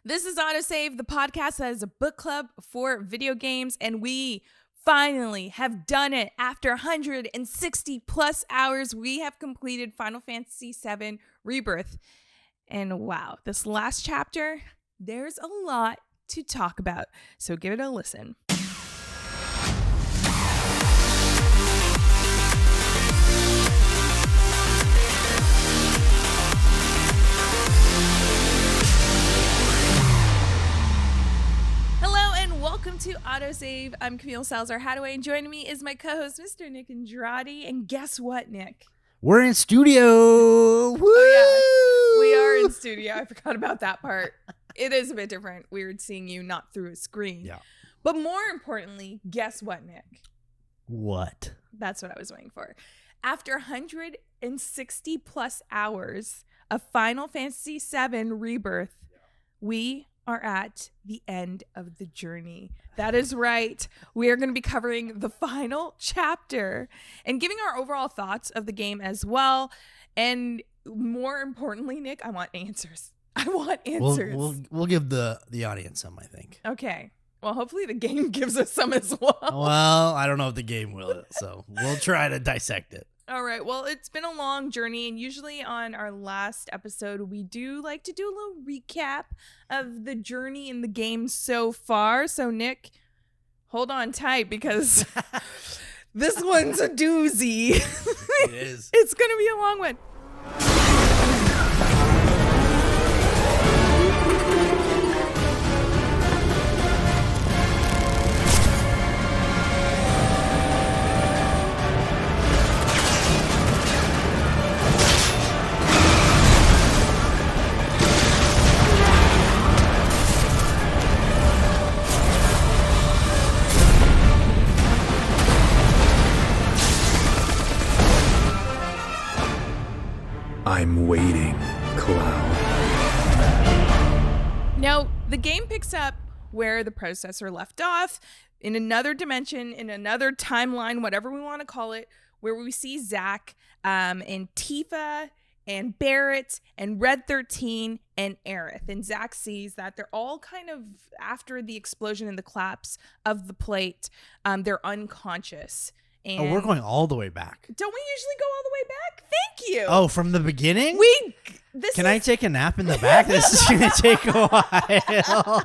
This is AutoSave, the podcast that is a book club for video games, and we finally have done it. After 160 plus hours, we have completed Final Fantasy VII Rebirth. And wow, this last chapter, there's a lot to talk about, so give it a listen. Welcome to AutoSave. I'm Camille Salazar-Hadaway, and joining me is my co-host, Mr. Nick Andrade. And guess what, Nick? We're in studio. Woo! Oh, yeah. We are in studio. I forgot about that part. It is a bit different. Weird seeing you not through a screen. Yeah. But more importantly, guess what, Nick? What? That's what I was waiting for. After 160 plus hours of Final Fantasy VII Rebirth, we are at the end of the journey. That is right. We are going to be covering the final chapter and giving our overall thoughts of the game as well. And more importantly, Nick, I want answers. I want answers. We'll give the audience some, I think. Okay. Well, hopefully the game gives us some as well. Well, I don't know if the game will, so we'll try to dissect it. All right. Well, it's been a long journey, and usually on our last episode, we do like to do a little recap of the journey in the game so far. So, Nick, hold on tight because this one's a doozy. It is. It's going to be a long one. I'm waiting, Cloud. Now, the game picks up where the predecessor left off, in another dimension, in another timeline, whatever we want to call it, where we see Zack and Tifa and Barrett and Red 13 and Aerith. And Zack sees that they're all kind of, after the explosion and the collapse of the plate, they're unconscious. And we're going all the way back. Don't we usually go all the way back? Thank you. Oh, from the beginning? I take a nap in the back? This is going to take a while.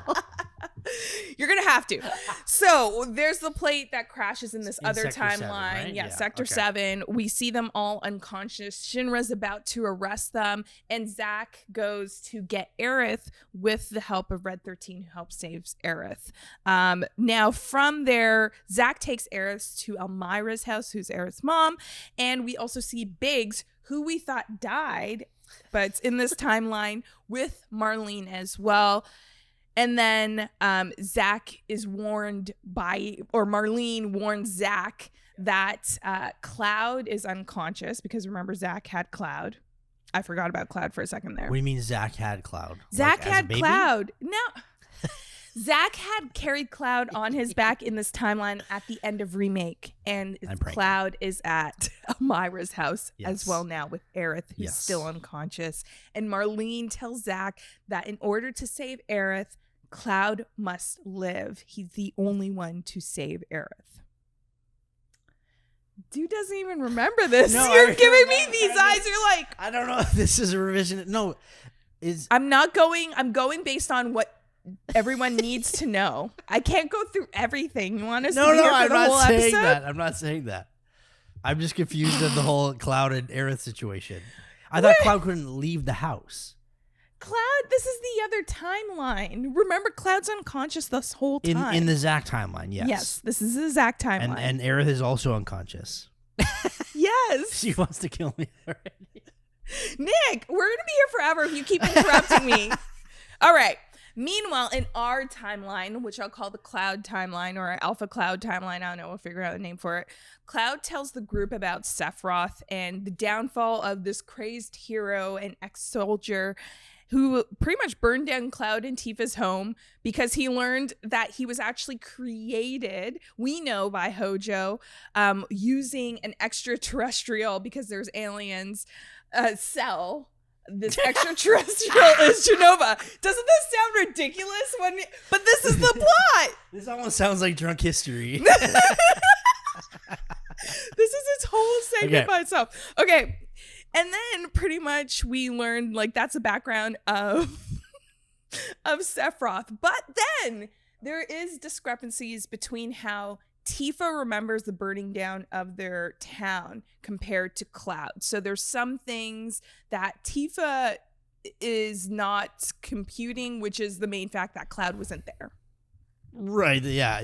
You're going to have to. So there's the plate that crashes in this other timeline. 7, right? Yeah, Sector 7. We see them all unconscious. Shinra's about to arrest them. And Zack goes to get Aerith with the help of Red 13, who helps save Aerith. Now, from there, Zack takes Aerith to Elmira's house, who's Aerith's mom. And we also see Biggs, who we thought died, but it's in this timeline, with Marlene as well. And then Zack is warned Marlene warns Zack that Cloud is unconscious, because remember, Zack had Cloud. I forgot about Cloud for a second there. What do you mean Zack had Cloud? Zack had Cloud. No. Zack had carried Cloud on his back in this timeline at the end of Remake, and Cloud is at Elmira's house as well now with Aerith, who's still unconscious. And Marlene tells Zack that in order to save Aerith, Cloud must live. He's the only one to save Aerith. Dude doesn't even remember this. No, You're giving me these eyes. You're like, I don't know if this is a revision. No, I'm going based on what everyone needs to know. I can't go through everything. You want us to be here for the whole episode? I'm not saying that. I'm just confused at the whole Cloud and Aerith situation. I thought Cloud couldn't leave the house. Cloud, this is the other timeline. Remember, Cloud's unconscious this whole time. In the Zack timeline, yes. Yes, this is the Zack timeline. And Aerith is also unconscious. Yes. She wants to kill me already. Nick, we're going to be here forever if you keep interrupting me. All right. Meanwhile, in our timeline, which I'll call the Cloud timeline or Alpha Cloud timeline, I don't know, we'll figure out a name for it. Cloud tells the group about Sephiroth and the downfall of this crazed hero and ex-soldier who pretty much burned down Cloud and Tifa's home because he learned that he was actually created, we know, by Hojo, using an extraterrestrial, because there's aliens, cell this extraterrestrial is Genova. Doesn't this sound ridiculous? But this is the plot. This almost sounds like Drunk History. This is its whole segment by itself. Okay. And then pretty much we learned like that's the background of Sephiroth. But then there is discrepancies between how Tifa remembers the burning down of their town compared to Cloud. So there's some things that Tifa is not computing, which is the main fact that Cloud wasn't there. Right. Yeah.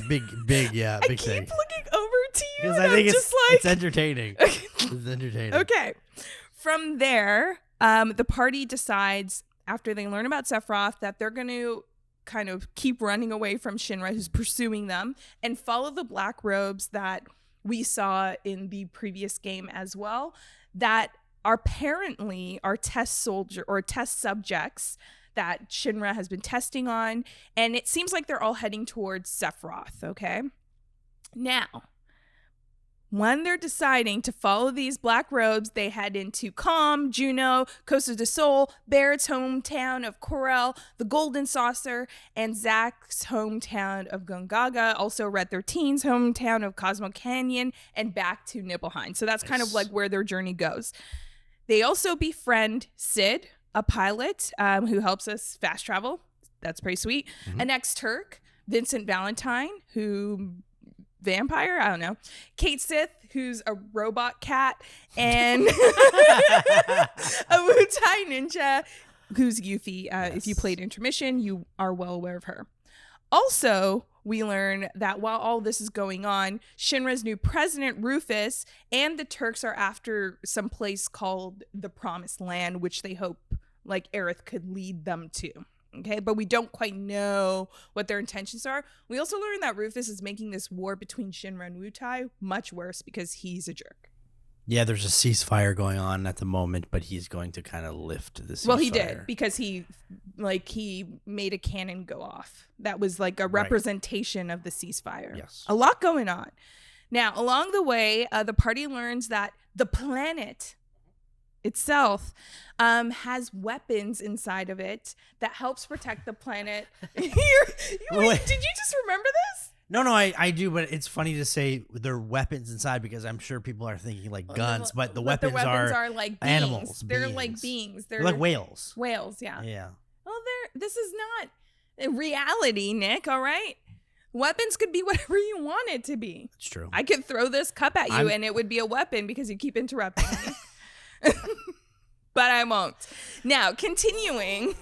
Big thing. I keep looking over to you. Because I think it's entertaining. It's entertaining. Okay. From there, the party decides after they learn about Sephiroth that they're going to kind of keep running away from Shinra, who's pursuing them, and follow the black robes that we saw in the previous game as well, that are apparently our test subjects that Shinra has been testing on. And it seems like they're all heading towards Sephiroth, okay? Now, when they're deciding to follow these black robes, they head into Calm, Juno, Costa del Sol, Barrett's hometown of Corel, the Golden Saucer, and Zach's hometown of Gongaga, also Red 13's hometown of Cosmo Canyon, and back to Nibelheim. So that's kind of like where their journey goes. They also befriend Sid, a pilot who helps us fast travel. That's pretty sweet. Mm-hmm. An ex-Turk, Vincent Valentine, who... vampire? I don't know. Kate Sith, who's a robot cat, and a Wu-Tai ninja, who's Yuffie. If you played Intermission, you are well aware of her. Also, we learn that while all this is going on, Shinra's new president, Rufus, and the Turks are after some place called the Promised Land, which they hope like Aerith could lead them to. Okay, but we don't quite know what their intentions are. We also learned that Rufus is making this war between Shinra and Wu-Tai much worse because he's a jerk. Yeah, there's a ceasefire going on at the moment, but he's going to kind of lift the ceasefire. Well, he did because he made a cannon go off. That was like a representation of the ceasefire. Yes. A lot going on. Now, along the way, the party learns that the planet itself has weapons inside of it that helps protect the planet. Did you just remember this? No, I do, but it's funny to say there are weapons inside because I'm sure people are thinking like guns, but the weapons are like animals. They're like beings. They're like whales. Whales, yeah. Yeah. Well, this is not reality, Nick, all right? Weapons could be whatever you want it to be. It's true. I could throw this cup at you and it would be a weapon because you keep interrupting me. But I won't. Now, continuing.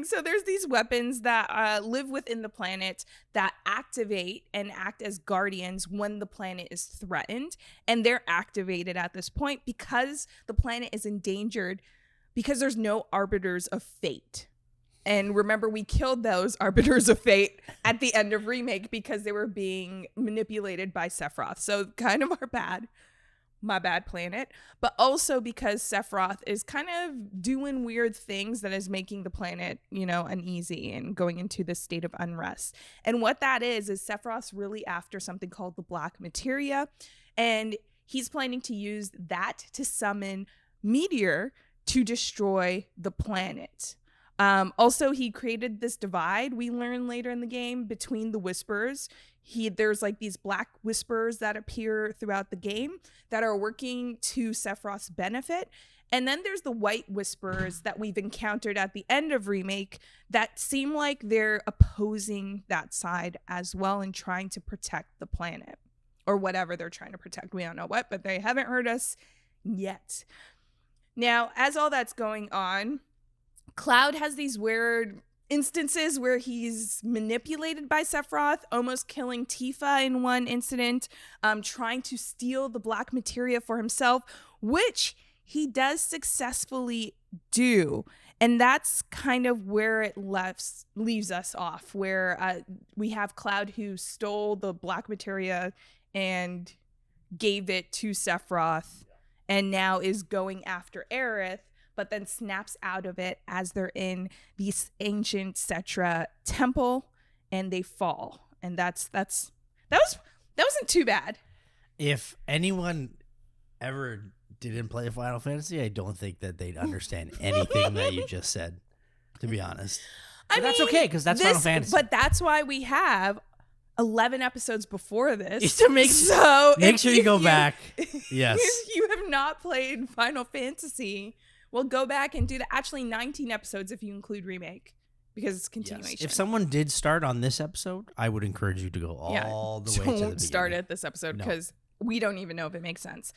So there's these weapons that live within the planet that activate and act as guardians when the planet is threatened. And they're activated at this point because the planet is endangered because there's no arbiters of fate. And remember, we killed those arbiters of fate at the end of Remake because they were being manipulated by Sephiroth. So kind of my bad planet, but also because Sephiroth is kind of doing weird things that is making the planet, uneasy and going into this state of unrest. And what that is Sephiroth's really after something called the Black Materia, and he's planning to use that to summon Meteor to destroy the planet. Also, he created this divide, we learn later in the game, between the Whisperers. There's like these black Whisperers that appear throughout the game that are working to Sephiroth's benefit. And then there's the white Whisperers that we've encountered at the end of Remake that seem like they're opposing that side as well and trying to protect the planet or whatever they're trying to protect. We don't know what, but they haven't hurt us yet. Now, as all that's going on, Cloud has these weird instances where he's manipulated by Sephiroth, almost killing Tifa in one incident, trying to steal the Black Materia for himself, which he does successfully do. And that's kind of where it leaves us off, where we have Cloud who stole the Black Materia and gave it to Sephiroth and now is going after Aerith, but then snaps out of it as they're in the ancient Cetra temple and they fall. And that wasn't too bad. If anyone ever didn't play Final Fantasy, I don't think that they'd understand anything that you just said, to be honest. But that's okay, because that's Final Fantasy. But that's why we have 11 episodes before this. Just to make sure you go back. Yes. If you have not played Final Fantasy, well, go back and do that. Actually, 19 episodes if you include remake, because it's continuation. Yes. If someone did start on this episode, I would encourage you to go all the way to the beginning. Don't start at this episode, because we don't even know if it makes sense.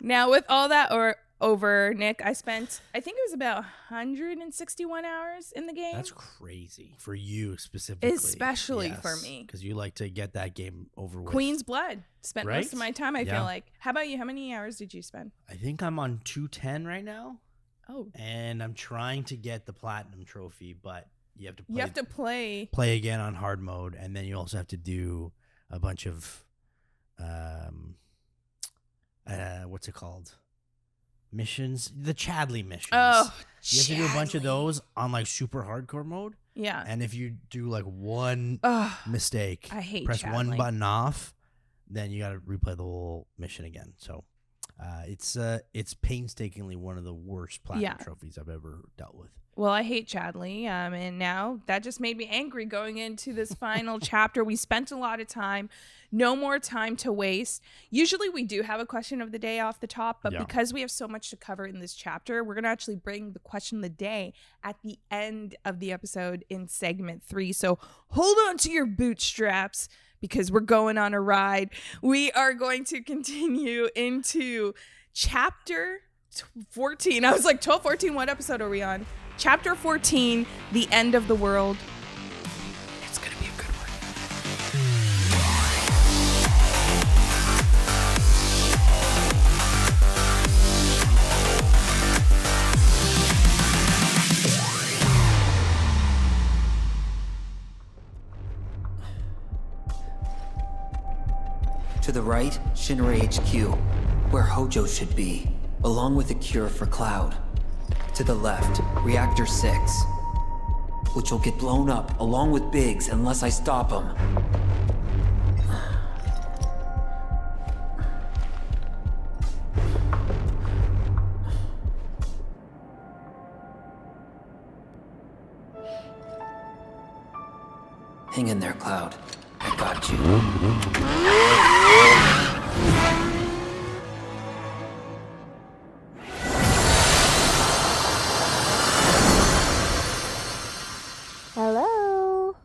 Now, with all that over, Nick, I think it was about 161 hours in the game. That's crazy for you specifically. Especially for me. Because you like to get that game over with. Queen's Blood. Spent most of my time, I feel like. How about you? How many hours did you spend? I think I'm on 210 right now. Oh. And I'm trying to get the platinum trophy, but you have to play again on hard mode, and then you also have to do a bunch of what's it called? Missions, the Chadley missions. Oh, you have to do a bunch of those on like super hardcore mode. Yeah. And if you do like one mistake, I hate press Chadley. one button off, then you got to replay the whole mission again. So it's painstakingly one of the worst platinum trophies I've ever dealt with. Well, I hate Chadley, and now that just made me angry going into this final chapter. We spent a lot of time, no more time to waste. Usually we do have a question of the day off the top, but because we have so much to cover in this chapter, we're going to actually bring the question of the day at the end of the episode in segment 3. So hold on to your bootstraps, because we're going on a ride. We are going to continue into chapter 14. I was like, 12, 14, what episode are we on? Chapter 14, The End of the World. It's going to be a good one. To the right, Shinra HQ, where Hojo should be, along with a cure for Cloud. To the left, Reactor 6, which will get blown up along with Biggs unless I stop him. Hang in there, Cloud. I got you. Hello?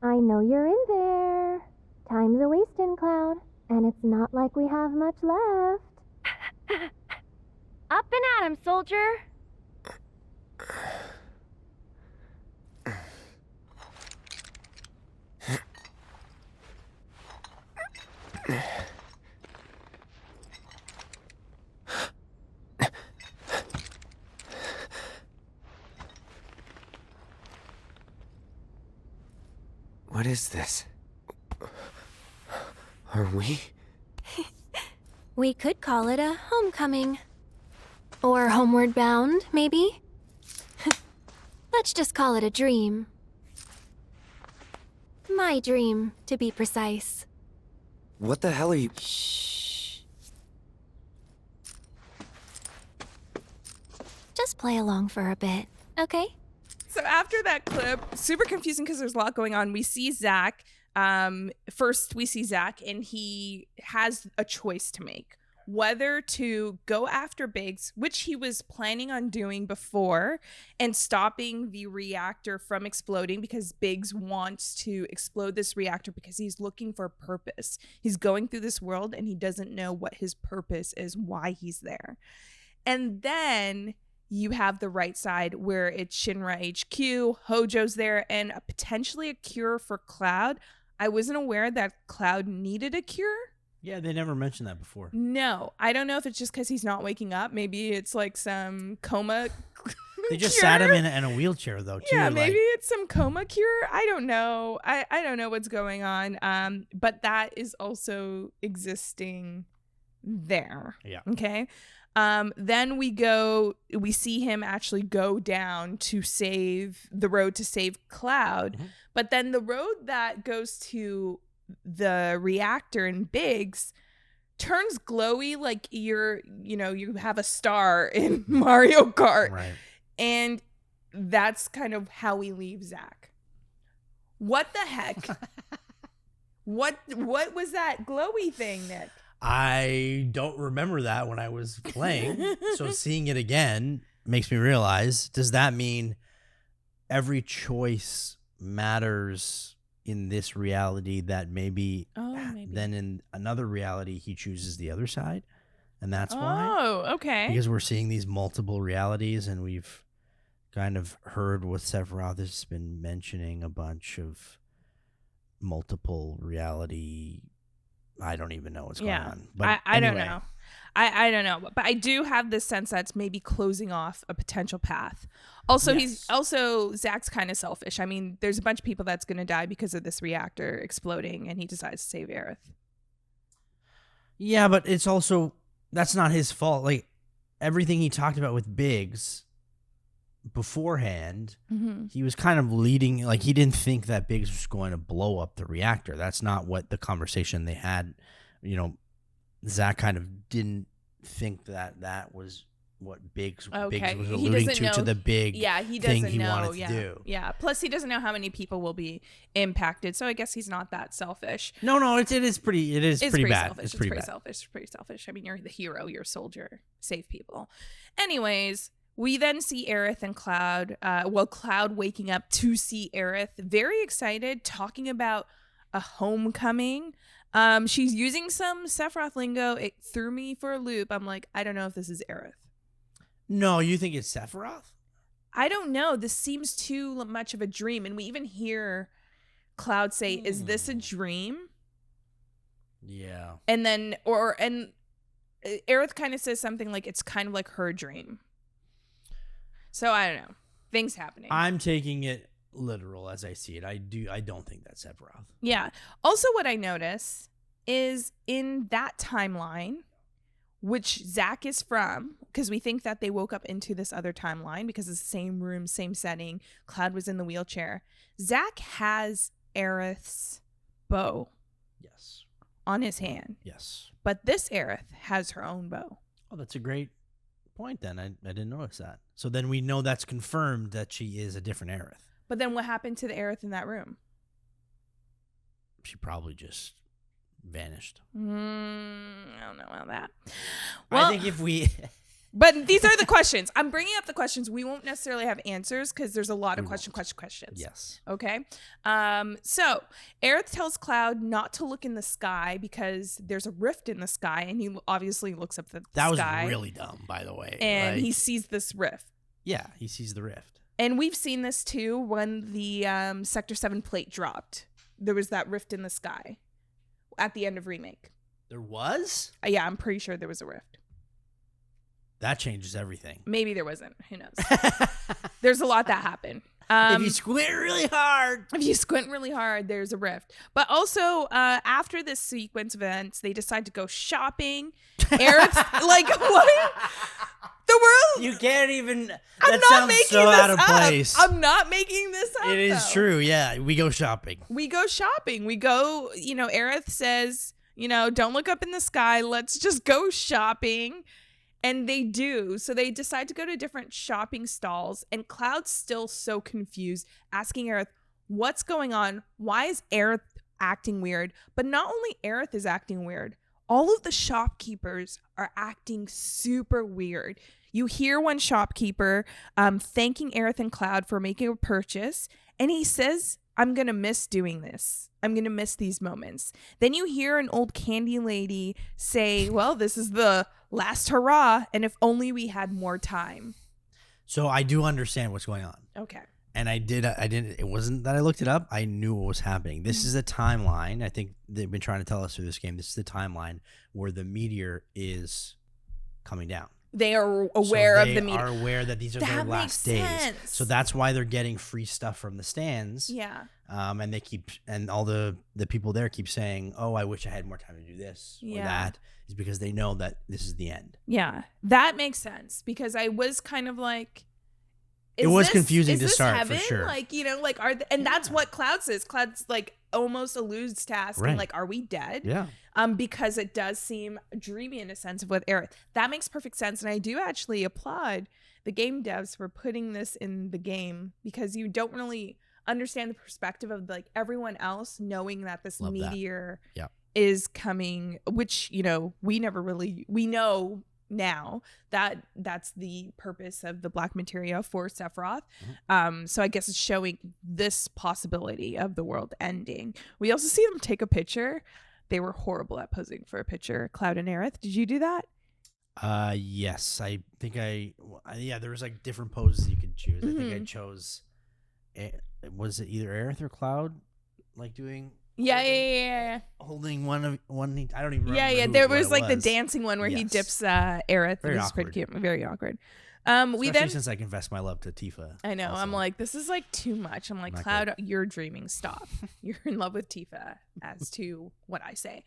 I know you're in there. Time's a wasting, Cloud, and it's not like we have much left. Up and at 'em, soldier. What is this? Are we? We could call it a homecoming. Or homeward bound, maybe? Let's just call it a dream. My dream, to be precise. What the hell are you? Shh. Just play along for a bit, okay? So after that clip, super confusing because there's a lot going on. We see Zach. First, we see Zach, and he has a choice to make. Whether to go after Biggs, which he was planning on doing before, and stopping the reactor from exploding, because Biggs wants to explode this reactor because he's looking for a purpose. He's going through this world and he doesn't know what his purpose is, why he's there. And then you have the right side where it's Shinra HQ, Hojo's there, and potentially a cure for Cloud. I wasn't aware that Cloud needed a cure. Yeah, they never mentioned that before. No, I don't know if it's just because he's not waking up. Maybe it's like some coma. They just sat him in a wheelchair, though, too. Yeah, maybe it's some coma cure. I don't know. I don't know what's going on. But that is also existing there. Yeah. Okay. Then we see him actually go down to save the road to save Cloud. Mm-hmm. But then the road that goes to the reactor in Biggs turns glowy like you have a star in Mario Kart. Right. And that's kind of how we leave Zach. What the heck? What was that glowy thing, Nick? I don't remember that when I was playing. So seeing it again makes me realize, does that mean every choice matters in this reality that maybe then in another reality he chooses the other side? And that's why? Oh, okay. Because we're seeing these multiple realities, and we've kind of heard what Sephiroth has been mentioning, a bunch of multiple reality. I don't even know what's going on. But I anyway. don't know. I don't know. But I do have this sense that's maybe closing off a potential path. Also, Zach's kind of selfish. I mean, there's a bunch of people that's going to die because of this reactor exploding, and he decides to save Aerith. Yeah, but it's also, that's not his fault. Like, everything he talked about with Biggs beforehand, he was kind of leading, like, he didn't think that Biggs was going to blow up the reactor. That's not what the conversation they had. You know, Zach kind of didn't think that was what Biggs was alluding to the big thing he wanted to do. Yeah. Plus, he doesn't know how many people will be impacted, so I guess he's not that selfish. No, it is pretty bad. Selfish. It's pretty selfish. I mean, you're the hero, you're a soldier, save people. Anyways, we then see Aerith and Cloud. Cloud waking up to see Aerith, very excited, talking about a homecoming. She's using some Sephiroth lingo. It threw me for a loop. I'm like, I don't know if this is Aerith. No, you think it's Sephiroth? I don't know. This seems too much of a dream. And we even hear Cloud say, is this a dream? Yeah. And then, and Aerith kind of says something like, it's kind of like her dream. So I don't know. Things happening. I'm taking it literal as I see it. I don't think that's Sephiroth. Yeah. Also, what I notice is in that timeline, which Zach is from, because we think that they woke up into this other timeline because it's the same room, same setting. Cloud was in the wheelchair. Zach has Aerith's bow. Yes. On his hand. Yes. But this Aerith has her own bow. Oh, that's a great point then. I didn't notice that. So then we know that's confirmed that she is a different Aerith. But then what happened to the Aerith in that room? She probably just vanished. I don't know about that. Well, I think if we... But these are the questions. I'm bringing up the questions. We won't necessarily have answers because there's a lot of questions. Yes. Okay. So Aerith tells Cloud not to look in the sky because there's a rift in the sky, and he obviously looks up the sky. That was really dumb, by the way. And he sees this rift. Yeah, he sees the rift. And we've seen this too when the Sector 7 plate dropped. There was that rift in the sky at the end of Remake. There was? Yeah, I'm pretty sure there was a rift. That changes everything. Maybe there wasn't. Who knows? There's a lot that happened. If you squint really hard. There's a rift. But also, after this sequence of events, they decide to go shopping. Eric's like, what? The world. You can't even. I'm That not sounds making so this out of up. place. I'm not making this up. It is true. Yeah, we go shopping. We go, Aerith says, don't look up in the sky. Let's just go shopping. And they do. So they decide to go to different shopping stalls. And Cloud's still so confused, asking Aerith, what's going on? Why is Aerith acting weird? But not only Aerith is acting weird, all of the shopkeepers are acting super weird. You hear one shopkeeper thanking Aerith and Cloud for making a purchase. And he says, I'm going to miss doing this. I'm going to miss these moments. Then you hear an old candy lady say, well, this is the last hurrah, and if only we had more time. So I do understand what's going on. Okay. And I didn't, it wasn't that I looked it up. I knew what was happening. This is a timeline. I think they've been trying to tell us through this game. This is the timeline where the meteor is coming down. They are aware of the meteor. They are aware that these are their last days. Sense. So that's why they're getting free stuff from the stands. Yeah. And they keep, and all the people there keep saying, oh, I wish I had more time to do this or that, is because they know that this is the end. Yeah. That makes sense, because I was kind of like, it was confusing to start, heaven? for sure. Like, that's what Cloud says. Cloud's like almost alludes to asking, like, are we dead? Yeah. because it does seem dreamy in a sense of with Aerith. That makes perfect sense, and I do actually applaud the game devs for putting this in the game, because you don't really understand the perspective of like everyone else knowing that this Love that. meteor Yeah. is coming, which, you know, we know now that that's the purpose of the black materia for Sephiroth. So I guess it's showing this possibility of the world ending. We also see them take a picture. They were horrible at posing for a picture, Cloud and Aerith. Did you do that? Yes, I think there was like different poses you could choose. I think I chose, was it either Aerith or Cloud, like doing Yeah. holding one, I don't even remember. Yeah. There was like the dancing one where he Yes. dips Aerith. Very It was pretty awkward. cute. Very awkward. Especially since I confessed my love to Tifa. I know. also. I'm like, this is like too much. I'm like, Not Cloud, you're dreaming. Stop. You're in love with Tifa, as to what I say.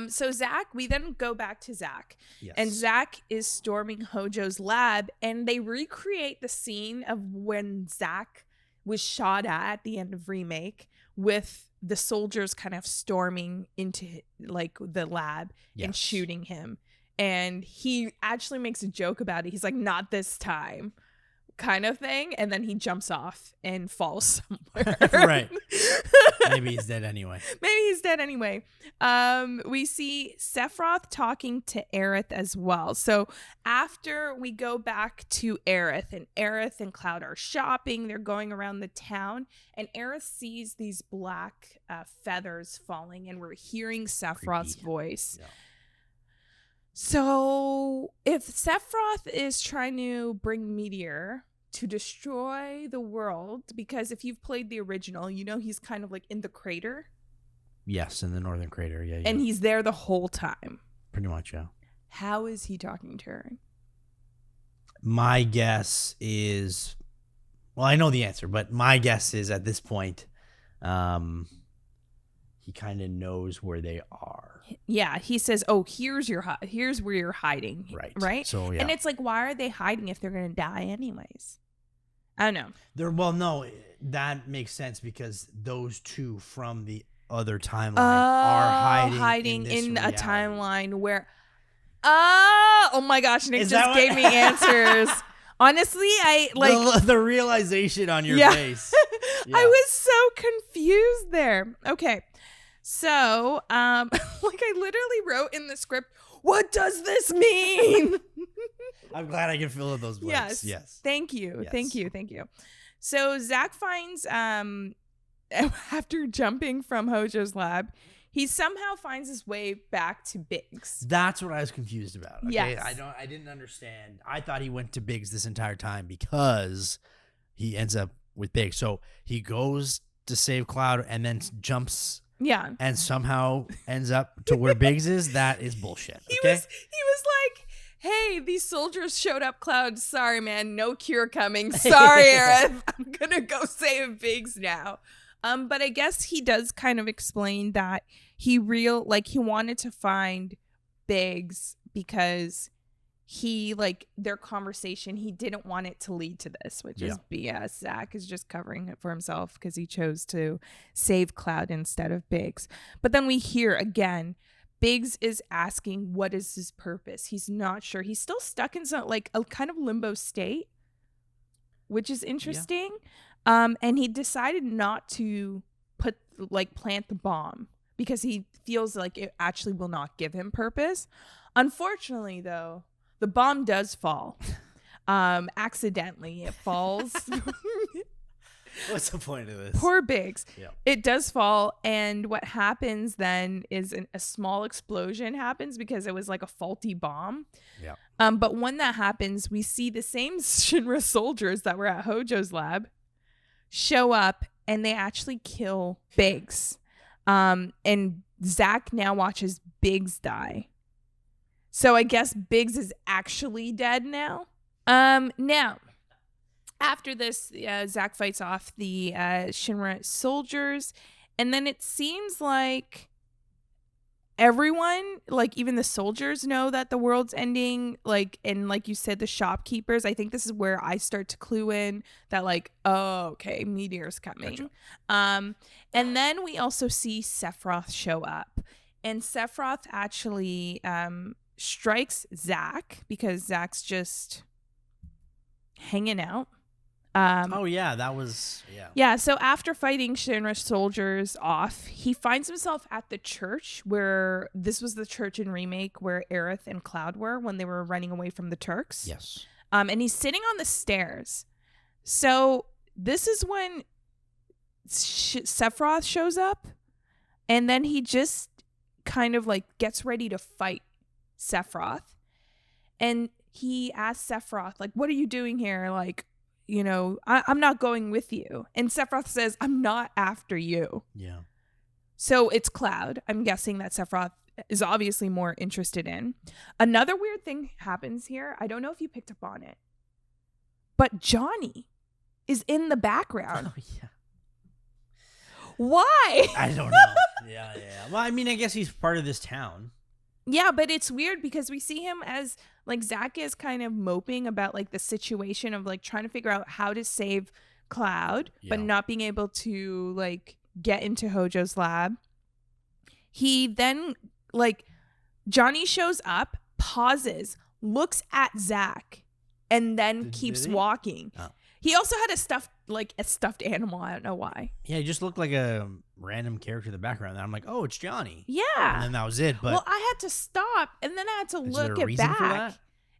So Zack, we then go back to Zack. Yes. And Zack is storming Hojo's lab, and they recreate the scene of when Zack was shot at the end of Remake, with the soldiers kind of storming into like the lab and Yes. shooting him. And he actually makes a joke about it. He's like, not this time, kind of thing. And then he jumps off and falls somewhere. Right. Maybe he's dead anyway. Maybe he's dead anyway. We see Sephiroth talking to Aerith as well. So after we go back to Aerith and Cloud are shopping, they're going around the town, and Aerith sees these black feathers falling, and we're hearing Sephiroth's Creepy. voice. Yeah. So if Sephiroth is trying to bring Meteor to destroy the world, because if you've played the original, you know he's kind of like in the crater, Yes, in the northern crater. Yeah. and he's there the whole time. pretty much, yeah. How is he talking to her? My guess is, well, I know the answer, but my guess is at this point, he kind of knows where they are. Yeah, he says, "Oh, here's where you're hiding." Right. Right. So yeah. And it's like, why are they hiding if they're gonna die anyways? I don't know. No, that makes sense because those two from the other timeline are hiding in a reality. timeline where. Oh my gosh! Nick Is that just what- gave me answers. Honestly, I like. the realization on your Yeah. face. Yeah. I was so confused there. Okay. So, like I literally wrote in the script, what does this mean? I'm glad I can fill in those blanks. Yes. Thank you. Yes. Thank you. So Zack finds, after jumping from Hojo's lab, he somehow finds his way back to Biggs. That's what I was confused about. Okay? Yes. I didn't understand. I thought he went to Biggs this entire time because he ends up with Biggs. So he goes to save Cloud and then jumps Yeah. and somehow ends up to where Biggs is. That is bullshit. He Okay? was like, hey, these soldiers showed up, Cloud. Sorry, man. No cure coming. Sorry, Aerith. I'm going to go save Biggs now. But I guess he does kind of explain that he wanted to find Biggs because he, like, their conversation, he didn't want it to lead to this, which is BS. Zack is just covering it for himself because he chose to save Cloud instead of Biggs. But then we hear again, Biggs is asking what is his purpose. He's not sure. He's still stuck in some like a kind of limbo state, which is interesting. And he decided not to plant the bomb because he feels like it actually will not give him purpose. Unfortunately, though, the bomb does fall. Accidentally, it falls. What's the point of this? Poor Biggs. Yeah. It does fall, and what happens then is a small explosion happens because it was like a faulty bomb. Yeah. But when that happens, we see the same Shinra soldiers that were at Hojo's lab show up, and they actually kill Biggs. And Zack now watches Biggs die. So I guess Biggs is actually dead now. Now, after this, Zack fights off the Shinra soldiers, and then it seems like everyone, like even the soldiers, know that the world's ending. And like you said, the shopkeepers. I think this is where I start to clue in that, like, oh, okay, Meteor's coming. Gotcha. And then we also see Sephiroth show up. And Sephiroth actually strikes Zack because Zack's just hanging out. Oh yeah, that was Yeah, so after fighting Shinra's soldiers off, he finds himself at the church where this was the church in Remake where Aerith and Cloud were when they were running away from the Turks. Yes. And he's sitting on the stairs. So this is when Sephiroth shows up, and then he just kind of like gets ready to fight Sephiroth. And he asks Sephiroth, like, what are you doing here? Like, you know, I'm not going with you. And Sephiroth says, I'm not after you. Yeah. So it's Cloud. I'm guessing that Sephiroth is obviously more interested in. Another weird thing happens here. I don't know if you picked up on it, but Johnny is in the background. Oh yeah. Why? I don't know. Yeah. Well, I mean, I guess he's part of this town. Yeah, but it's weird because we see him as like Zack is kind of moping about like the situation of like trying to figure out how to save Cloud, but not being able to like get into Hojo's lab. He then like Johnny shows up, pauses, looks at Zack, and then keeps walking. Oh. He also had a stuffed animal. I don't know why. Yeah, he just looked like a random character in the background. And I'm like, oh, it's Johnny. Yeah. And then that was it. But well, I had to stop, and then I had to look it back.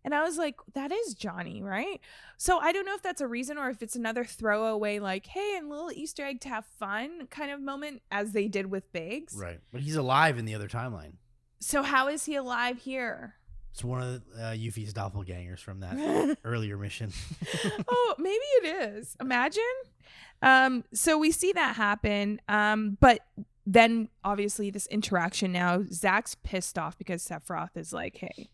And I was like, that is Johnny, right? So I don't know if that's a reason or if it's another throwaway, like, hey, and little Easter egg to have fun kind of moment, as they did with Biggs. Right. But he's alive in the other timeline. So how is he alive here? It's one of Yuffie's doppelgangers from that earlier mission. Oh, maybe it is. Imagine. So we see that happen. But then obviously this interaction now, Zack's pissed off because Sephiroth is like, hey.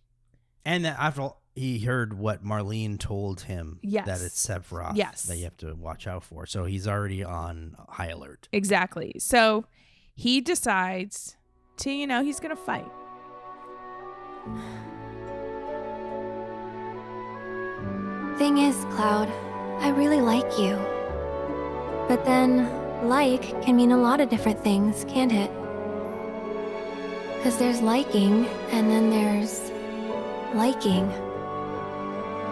And that after all, he heard what Marlene told him, that it's Sephiroth that you have to watch out for. So he's already on high alert. Exactly. So he decides to, he's going to fight. Thing is, Cloud, I really like you. But then, like can mean a lot of different things, can't it? Because there's liking, and then there's liking.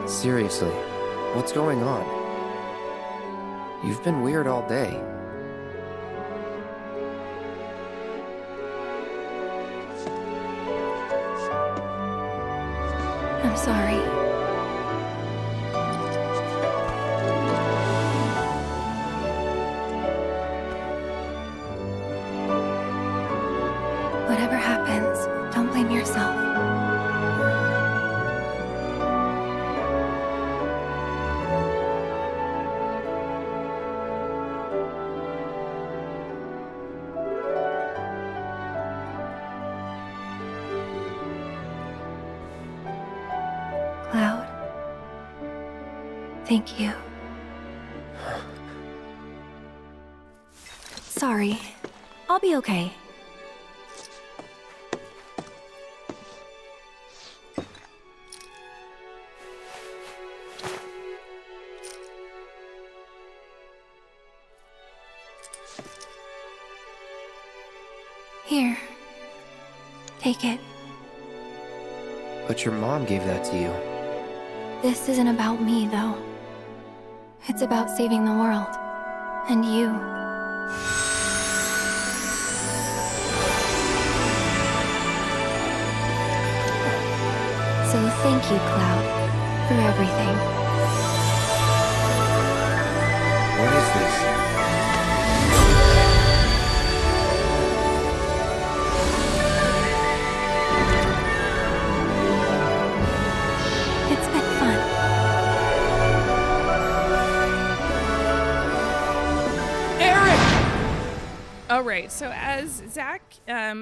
Seriously, what's going on? You've been weird all day. I'm sorry. Whatever happens, don't blame yourself. Cloud. Thank you. Sorry. I'll be okay. Here. Take it. But your mom gave that to you. This isn't about me, though. It's about saving the world. And you. So thank you, Cloud, for everything. What is this? It's been fun. All right, so as Zack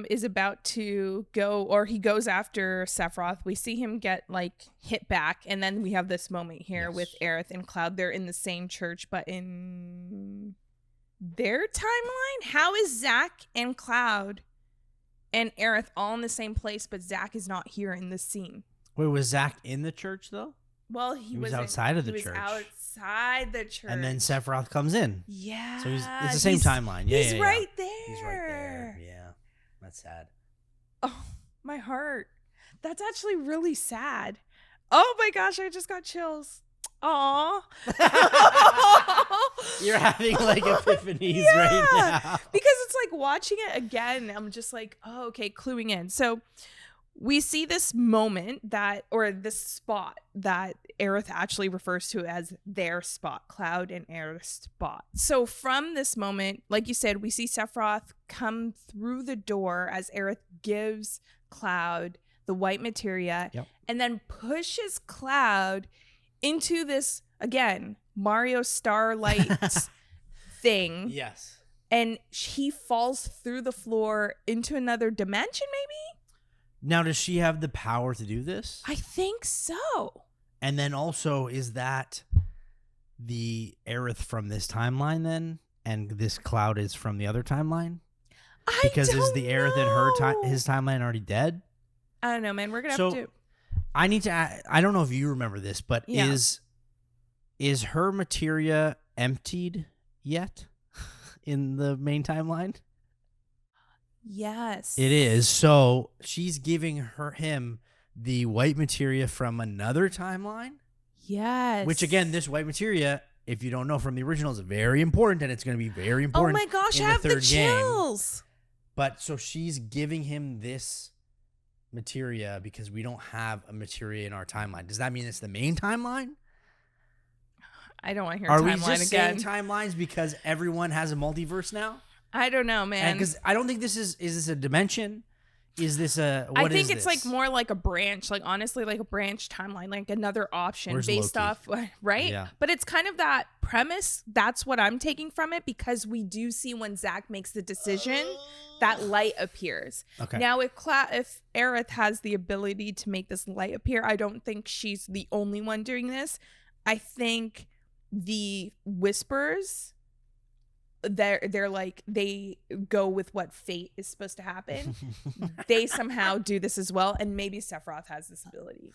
is about to go, or he goes after Sephiroth, we see him get like hit back, and then we have this moment here with Aerith and Cloud. They're in the same church, but in their timeline. How is Zack and Cloud and Aerith all in the same place, but Zack is not here in this scene? Wait, was Zack in the church though? Well, he was outside of the church. church. Outside the church. And then Sephiroth comes in. Yeah. So it's the same timeline. Yeah, He's right there. He's right there. Yeah. That's sad. Oh, my heart. That's actually really sad. Oh my gosh, I just got chills. Aw. You're having like epiphanies Yeah, right now. because it's like watching it again, I'm just like, oh, okay, cluing in. So we see this moment this spot that Aerith actually refers to as their spot, Cloud and Aerith's spot. So from this moment, like you said, we see Sephiroth come through the door as Aerith gives Cloud the white materia, and then pushes Cloud into this, again, Mario Starlight thing. Yes. And he falls through the floor into another dimension, maybe? Now, does she have the power to do this? I think so. And then also, is that the Aerith from this timeline then? And this Cloud is from the other timeline? Because is the Aerith in his timeline already dead? I don't know, man. We're going to have to... I need to... I don't know if you remember this, but is her materia emptied yet in the main timeline? Yes. It is. So she's giving him the white materia from another timeline? Yes. Which, again, this white materia, if you don't know from the original, is very important, and it's going to be very important. Oh my gosh, in I have the third game. chills. But so she's giving him this materia because we don't have a materia in our timeline. Does that mean it's the main timeline? I don't want to hear Are timeline we just again. saying timelines because everyone has a multiverse now? I don't know, man. Because I don't think this is this a dimension? Is this a what I think is it's this? like more like a branch, like honestly, like a branch timeline, like another option. Where's based Loki? off, right? Yeah. But it's kind of that premise. That's what I'm taking from it, because we do see when Zack makes the decision, that light appears. Okay. Now, if Aerith has the ability to make this light appear, I don't think she's the only one doing this. I think the Whispers, they're like, they go with what fate is supposed to happen. They somehow do this as well, and maybe Sephiroth has this ability.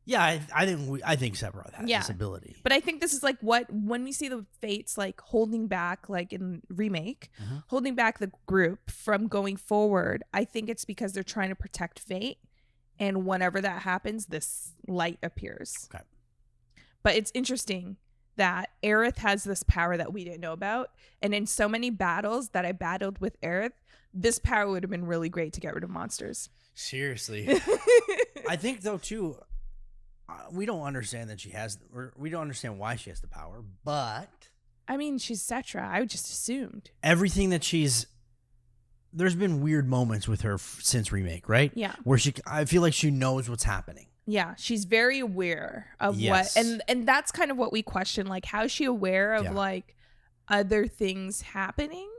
Yeah, I think Sephiroth has this ability. But I think this is like when we see the fates like holding back, like in remake, holding back the group from going forward. I think it's because they're trying to protect fate, and whenever that happens, this light appears. Okay. But it's interesting that Aerith has this power that we didn't know about. And in so many battles that I battled with Aerith, this power would have been really great to get rid of monsters. Seriously. I think, though, too, we don't understand that she has, or we don't understand why she has the power, but... I mean, she's Cetra. I just assumed. Everything that there's been weird moments with her since remake, right? Yeah. Where I feel like she knows what's happening. Yeah, she's very aware of Yes. what, and that's kind of what we question, like, how is she aware of like other things happening?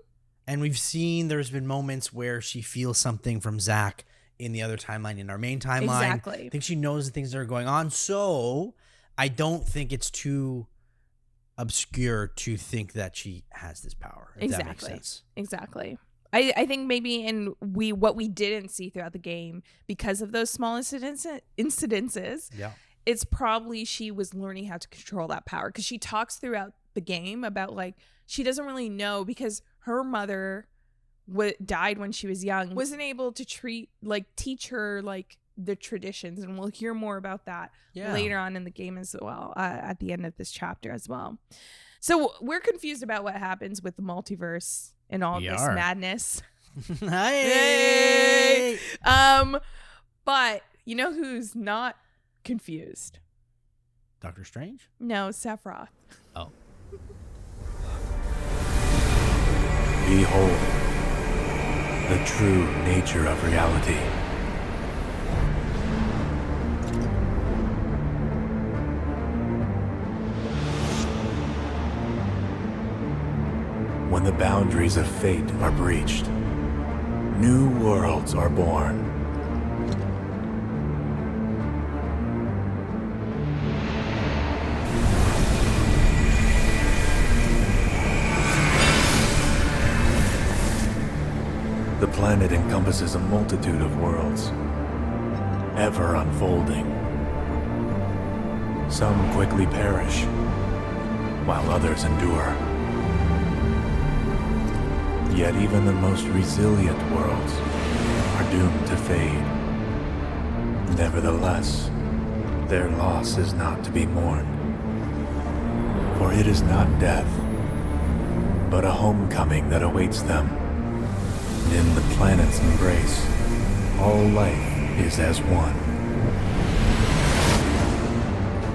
And we've seen there's been moments where she feels something from Zack in the other timeline, in our main timeline. Exactly. I think she knows the things that are going on. So I don't think it's too obscure to think that she has this power. If that makes sense. Exactly. I think maybe what we didn't see throughout the game, because of those small incidences, it's probably she was learning how to control that power, because she talks throughout the game about like she doesn't really know, because her mother died when she was young, wasn't able to teach her like the traditions, and we'll hear more about that later on in the game as well, at the end of this chapter as well. So we're confused about what happens with the multiverse and all this madness. Hey! But you know who's not confused? Doctor Strange? No, Sephiroth. Oh. Behold, the true nature of reality. When the boundaries of fate are breached, new worlds are born. The planet encompasses a multitude of worlds, ever unfolding. Some quickly perish, while others endure. Yet even the most resilient worlds are doomed to fade. Nevertheless, their loss is not to be mourned. For it is not death, but a homecoming that awaits them. And in the planet's embrace, all life is as one.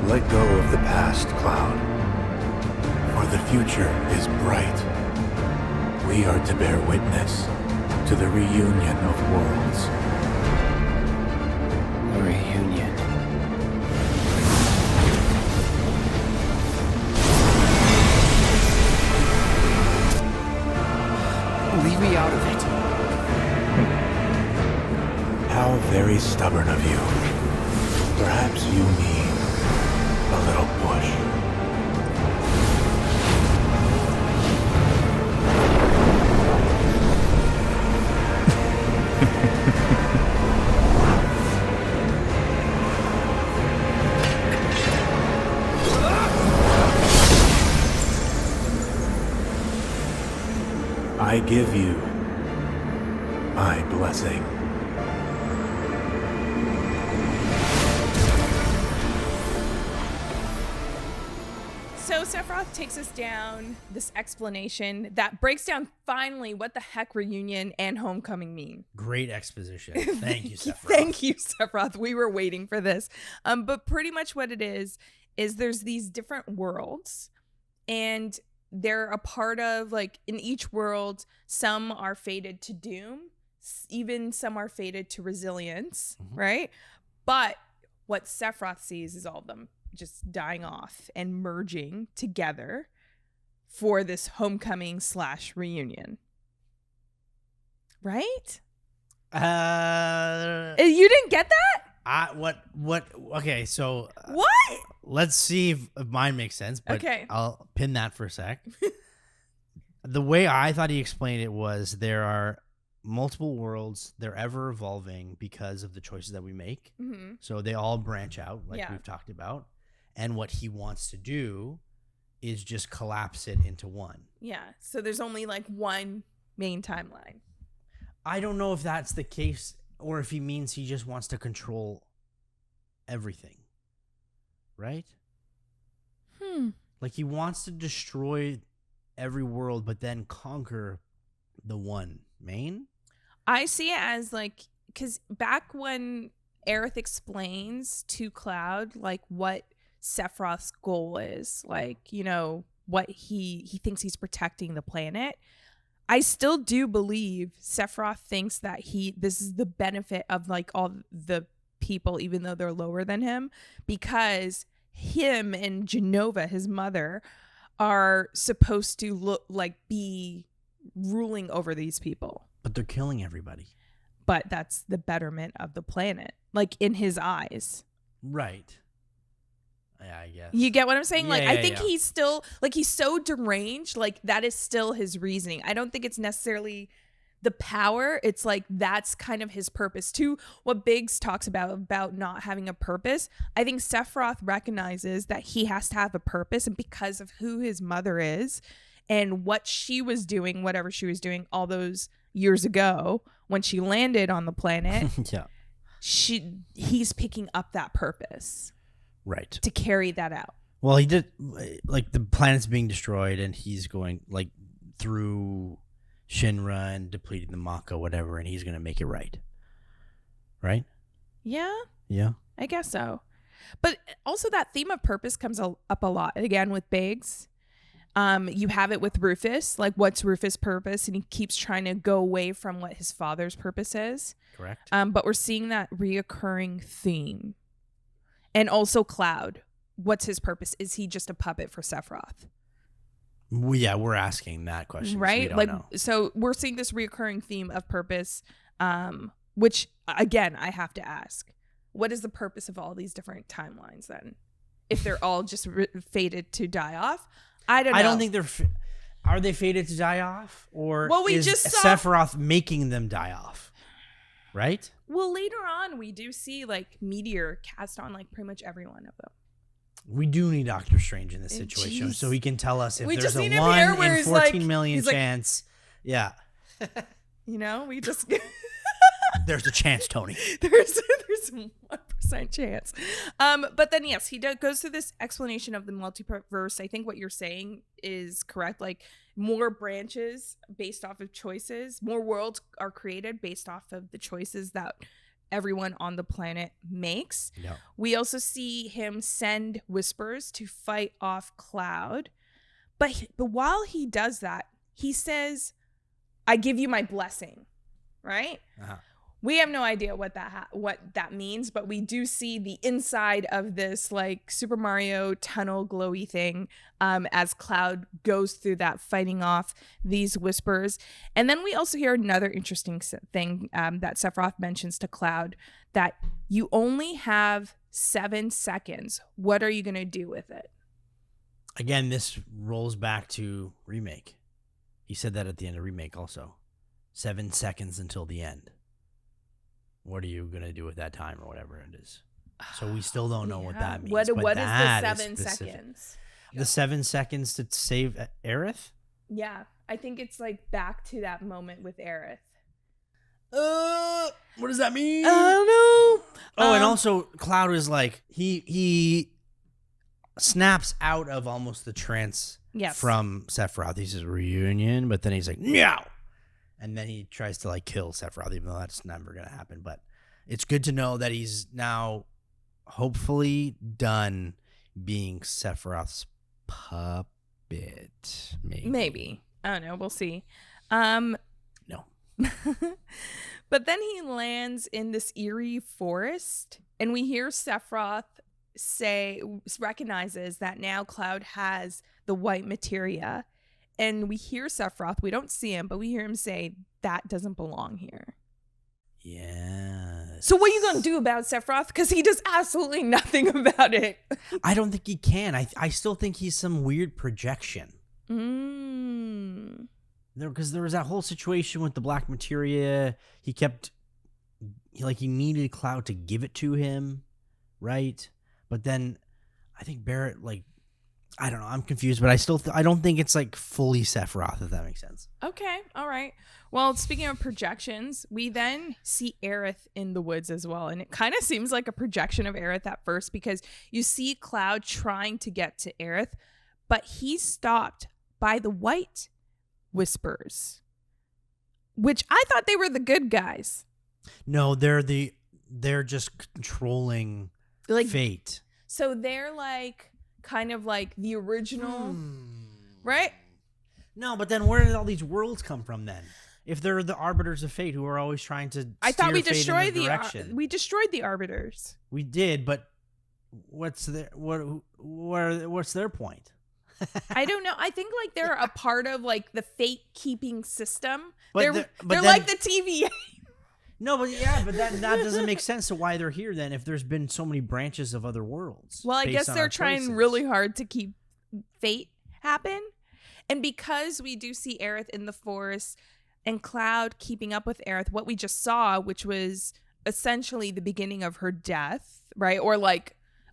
Let go of the past, Cloud, for the future is bright. We are to bear witness to the reunion of worlds. A reunion. Leave me out of it. How very stubborn of you. Perhaps you need a little push. I give you my blessing. So Sephiroth takes us down this explanation that breaks down finally what the heck reunion and homecoming mean. Great exposition. Thank you, Sephiroth. Thank you, Sephiroth. We were waiting for this. But pretty much what it is there's these different worlds, and they're a part of, like, in each world, some are fated to doom, even some are fated to resilience, right? But what Sephiroth sees is all of them just dying off and merging together for this homecoming / reunion. Right? You didn't get that? Okay, so What? let's see if mine makes sense, but Okay. I'll pin that for a sec. The way I thought he explained it was there are multiple worlds. They're ever evolving because of the choices that we make. Mm-hmm. So they all branch out, like Yeah. we've talked about. And what he wants to do is just collapse it into one. Yeah. So there's only like one main timeline. I don't know if that's the case or if he means he just wants to control everything. Right? Like he wants to destroy every world, but then conquer the one main. I see it as like, because back when Aerith explains to Cloud like what Sephiroth's goal is, like, you know, what he thinks he's protecting the planet, I still do believe Sephiroth thinks that this is the benefit of like all the people, even though they're lower than him, because him and Genova, his mother, are supposed to be ruling over these people. But they're killing everybody. But that's the betterment of the planet, like in his eyes. Right. Yeah, I guess. You get what I'm saying? Yeah, Like, yeah, I think yeah. he's still, like, he's so deranged. Like, that is still his reasoning. I don't think it's necessarily the power. It's like, that's kind of his purpose too. What Biggs talks about not having a purpose. I think Sephiroth recognizes that he has to have a purpose. And because of who his mother is and what she was doing, whatever she was doing all those years ago when she landed on the planet, Yeah. he's picking up that purpose. Right. To carry that out. Well, he did, like, the planet's being destroyed and he's going, like, through Shinra and depleting the Mako, whatever, and he's going to make it right. Right? Yeah, Yeah. I guess so. But also that theme of purpose comes up a lot. Again, with Biggs. You have it with Rufus. Like, what's Rufus' purpose? And he keeps trying to go away from what his father's purpose is. Correct. But we're seeing that reoccurring theme. And also Cloud. What's his purpose? Is he just a puppet for Sephiroth? Well, yeah, we're asking that question. Right? We don't Like, know. so we're seeing this reoccurring theme of purpose, which, again, I have to ask. What is the purpose of all these different timelines then? If they're all just fated to die off? I don't know. I don't think they're... Are they fated to die off? Or Well, we is just saw- Sephiroth making them die off? Right? Well, later on, we do see, like, Meteor cast on, like, pretty much every one of them. We do need Doctor Strange in this situation Jeez. so he can tell us if We there's just a need him 1 here where in he's 14 like- million he's like- chance. Yeah. You know? We just... There's a chance, Tony. there's 1% chance. But then yes, he goes through this explanation of the multiverse. I think what you're saying is correct. Like more branches based off of choices, more worlds are created based off of the choices that everyone on the planet makes. Yeah. We also see him send whispers to fight off Cloud. But while he does that, he says, I give you my blessing, right? Uh-huh. We have no idea what that means, but we do see the inside of this like Super Mario tunnel glowy thing as Cloud goes through that, fighting off these whispers. And then we also hear another interesting thing that Sephiroth mentions to Cloud, that you only have 7 seconds. What are you going to do with it? Again, this rolls back to Remake. He said that at the end of Remake also. 7 seconds until the end. What are you going to do with that time or whatever it is? So we still don't know what that means. What is the that 7 specific. seconds? The 7 seconds to save Aerith? Yeah, I think it's like back to that moment with Aerith. What does that mean? I don't know. Oh, and also Cloud is like, he snaps out of almost the trance from Sephiroth. He says reunion, but then he's like, no. And then he tries to like kill Sephiroth, even though that's never going to happen. But it's good to know that he's now hopefully done being Sephiroth's puppet. Maybe. I don't know. We'll see. No. But then he lands in this eerie forest, and we hear Sephiroth recognizes that now Cloud has the white materia. And we hear Sephiroth, we don't see him, but we hear him say, that doesn't belong here. Yeah. So what are you going to do about Sephiroth? Because he does absolutely nothing about it. I don't think he can. I still think he's some weird projection. Because there was that whole situation with the black materia. He needed Cloud to give it to him, right? But then I think Barrett, I don't know. I'm confused, but I don't think it's like fully Sephiroth, if that makes sense. Okay. All right. Well, speaking of projections, we then see Aerith in the woods as well. And it kind of seems like a projection of Aerith at first, because you see Cloud trying to get to Aerith, but he's stopped by the white whispers, which I thought they were the good guys. No, they're just controlling fate. So they're kind of like the original, right? No, but then where did all these worlds come from then? If they're the arbiters of fate who are always trying to I thought we steer destroyed fate in the direction. we destroyed the arbiters. We did, but what's their point? I don't know. I think they're a part of the fate keeping system. But they're like the TVA. No, but that doesn't make sense to why they're here then if there's been so many branches of other worlds. Well, I guess they're trying really hard to keep fate happen. And because we do see Aerith in the forest and Cloud keeping up with Aerith, what we just saw, which was essentially the beginning of her death, right? Or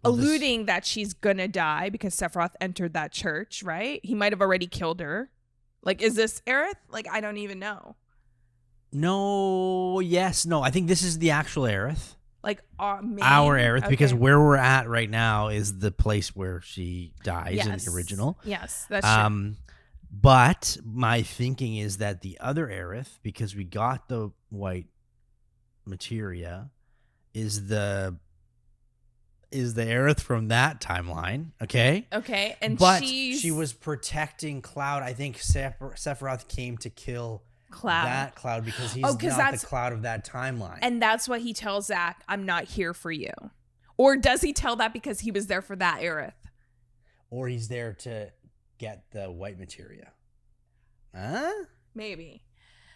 alluding that she's gonna die because Sephiroth entered that church, right? He might have already killed her. Is this Aerith? I don't even know. No, yes, no. I think this is the actual Aerith. Our Aerith, okay. Because where we're at right now is the place where she dies in the original. Yes, that's true. But my thinking is that the other Aerith, because we got the white materia, is the Aerith from that timeline. Okay. Okay, but she was protecting Cloud. I think Sephiroth came to kill Cloud because he's not the Cloud of that timeline. And that's what he tells Zack, I'm not here for you. Or does he tell that because he was there for that Aerith? Or he's there to get the white materia. Huh? Maybe.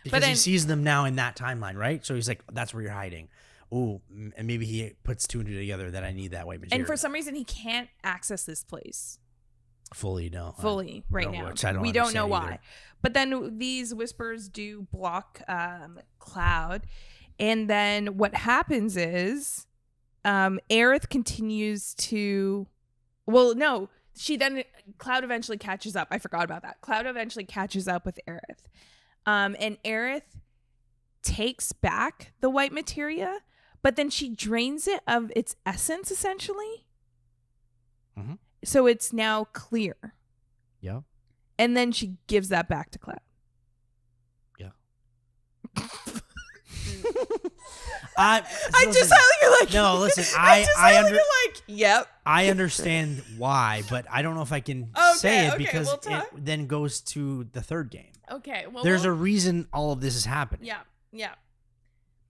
Because he sees them now in that timeline, right? So he's like, that's where you're hiding. Oh, and maybe he puts 2 and 2 together that I need that white materia. And for some reason, he can't access this place. Fully, no. Right now. We don't know why. But then these whispers do block Cloud. And then what happens is Aerith continues to... Well, no. Cloud eventually catches up. I forgot about that. Cloud eventually catches up with Aerith. And Aerith takes back the white materia, but then she drains it of its essence, essentially. Mm-hmm. So it's now clear. Yeah. And then she gives that back to Cloud. Yeah. I just how you're like. No, listen. Yep. I understand why, but I don't know if I can say it because it then goes to the third game. Okay. Well, there's a reason all of this is happening. Yeah. Yeah.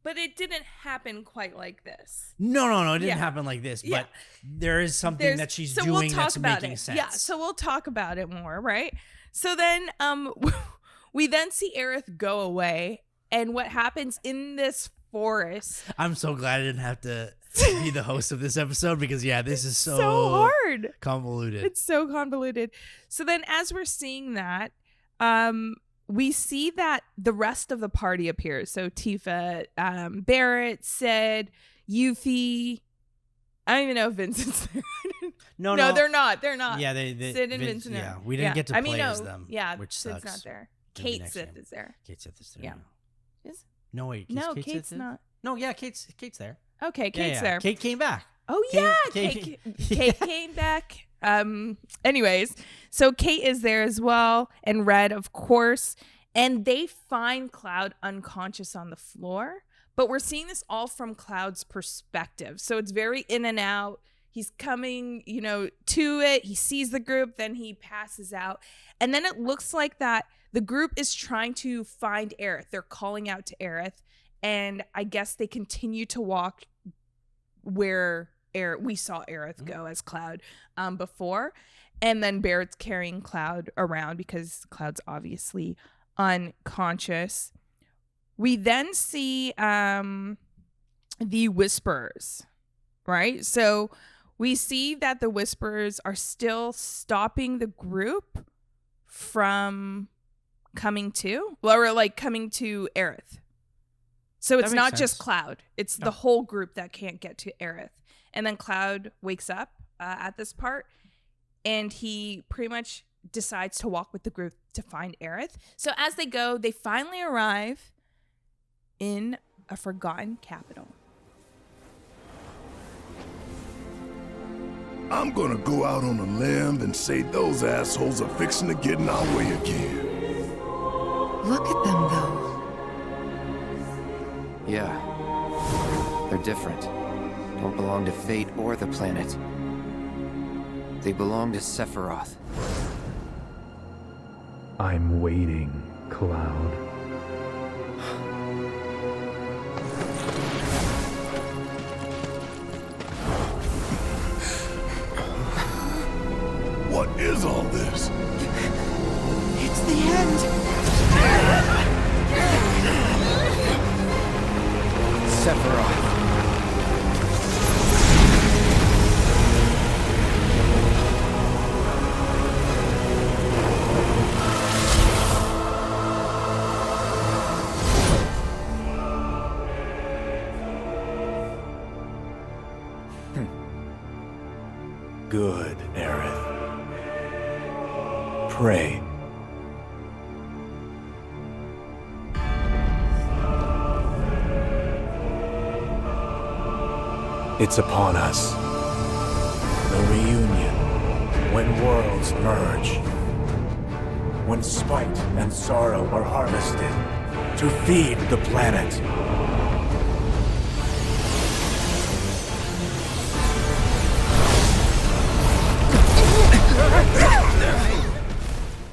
But it didn't happen quite like this. No. It didn't happen like this. But there is something that she's doing that's making sense. Yeah. So we'll talk about it more, right? So then, we then see Aerith go away, and what happens in this forest. I'm so glad I didn't have to be the host of this episode because this is so hard, convoluted. It's so convoluted. So then, as we're seeing that, we see that the rest of the party appears. So Tifa, Barrett, Sid, Yuffie. I don't even know if Vincent's there. No, they're not. They're not. Yeah, they Sid and Vincent. Yeah, we didn't get to play as them. Yeah, which Sid's sucks. not there. Kate Sith is there. Kate Sith is there. Yeah. Is? No, wait. Kate's not. No, yeah, Kate's there. Okay, Kate's there. Kate came back. Oh yeah, Kate came back. Anyways, so Kate is there as well, and Red, of course, and they find Cloud unconscious on the floor. But we're seeing this all from Cloud's perspective, so it's very in and out. He's coming, to it. He sees the group, then he passes out, and then it looks like that the group is trying to find Aerith. They're calling out to Aerith, and I guess they continue to walk where we saw Aerith go as Cloud before, and then Barrett's carrying Cloud around because Cloud's obviously unconscious. We then see the Whisperers, right? So we see that the Whisperers are still stopping the group from coming to Aerith. So it's not just Cloud. It's the whole group that can't get to Aerith. And then Cloud wakes up at this part, and he pretty much decides to walk with the group to find Aerith. So as they go, they finally arrive in a forgotten capital. I'm gonna go out on a limb and say those assholes are fixing to get in our way again. Look at them, though. Yeah. They're different. Don't belong to fate or the planet. They belong to Sephiroth. I'm waiting, Cloud. What is all this? It's the end. Sephiroth. Good, Aerith. Pray. It's upon us. The reunion. When worlds merge. When spite and sorrow are harvested to feed the planet.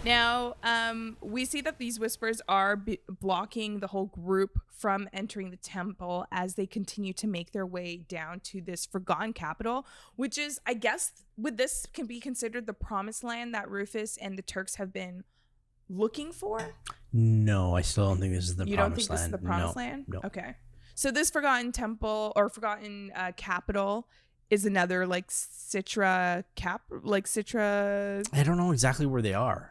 Now, we see that these Whispers are blocking the whole group from entering the temple as they continue to make their way down to this forgotten capital, which is, I guess, would this can be considered the promised land that Rufus and the Turks have been looking for? No, I still don't think this is the promised land. You don't think this is the promised land? No. Okay. So this forgotten temple or forgotten capital is another Citra. I don't know exactly where they are.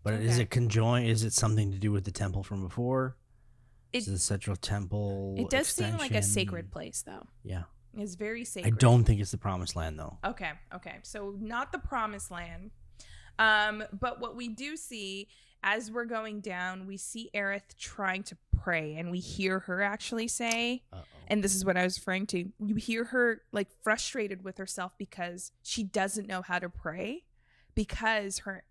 But is it conjoined? Is it something to do with the temple from before? Is it the Central Temple? It does seem like a sacred place, though. Yeah. It's very sacred. I don't think it's the Promised Land, though. Okay. So not the Promised Land. But what we do see as we're going down, we see Aerith trying to pray. And we hear her actually say, and this is what I was referring to, you hear her like frustrated with herself because she doesn't know how to pray because her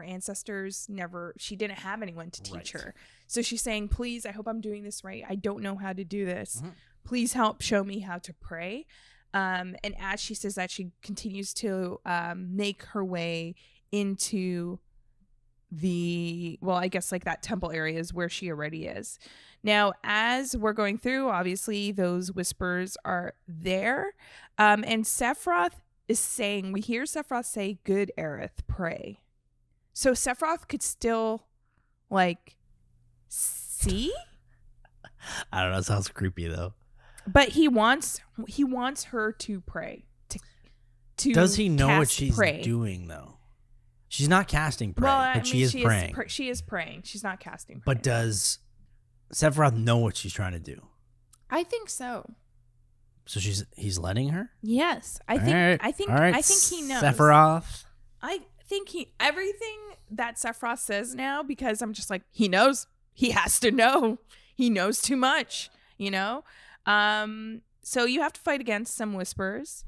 ancestors she didn't have anyone to teach her. So she's saying, please, I hope I'm doing this right. I don't know how to do this. Please help show me how to pray. And as she says that, she continues to make her way into I guess like that temple area is where she already is. Now, as we're going through, obviously those whispers are there. And Sephiroth is saying, we hear Sephiroth say, good Aerith, pray. So Sephiroth could still like see? I don't know. It sounds creepy though. But he wants her to pray. To Does he know what she's pray. doing though? She's not casting pray, but she is praying. She is praying. She's not casting pray. But does Sephiroth know what she's trying to do? I think so. So he's letting her? Yes. I think he knows. Sephiroth. I think everything that Sephiroth says now, because I'm just like, he knows. He has to know. He knows too much, you know? So you have to fight against some whispers.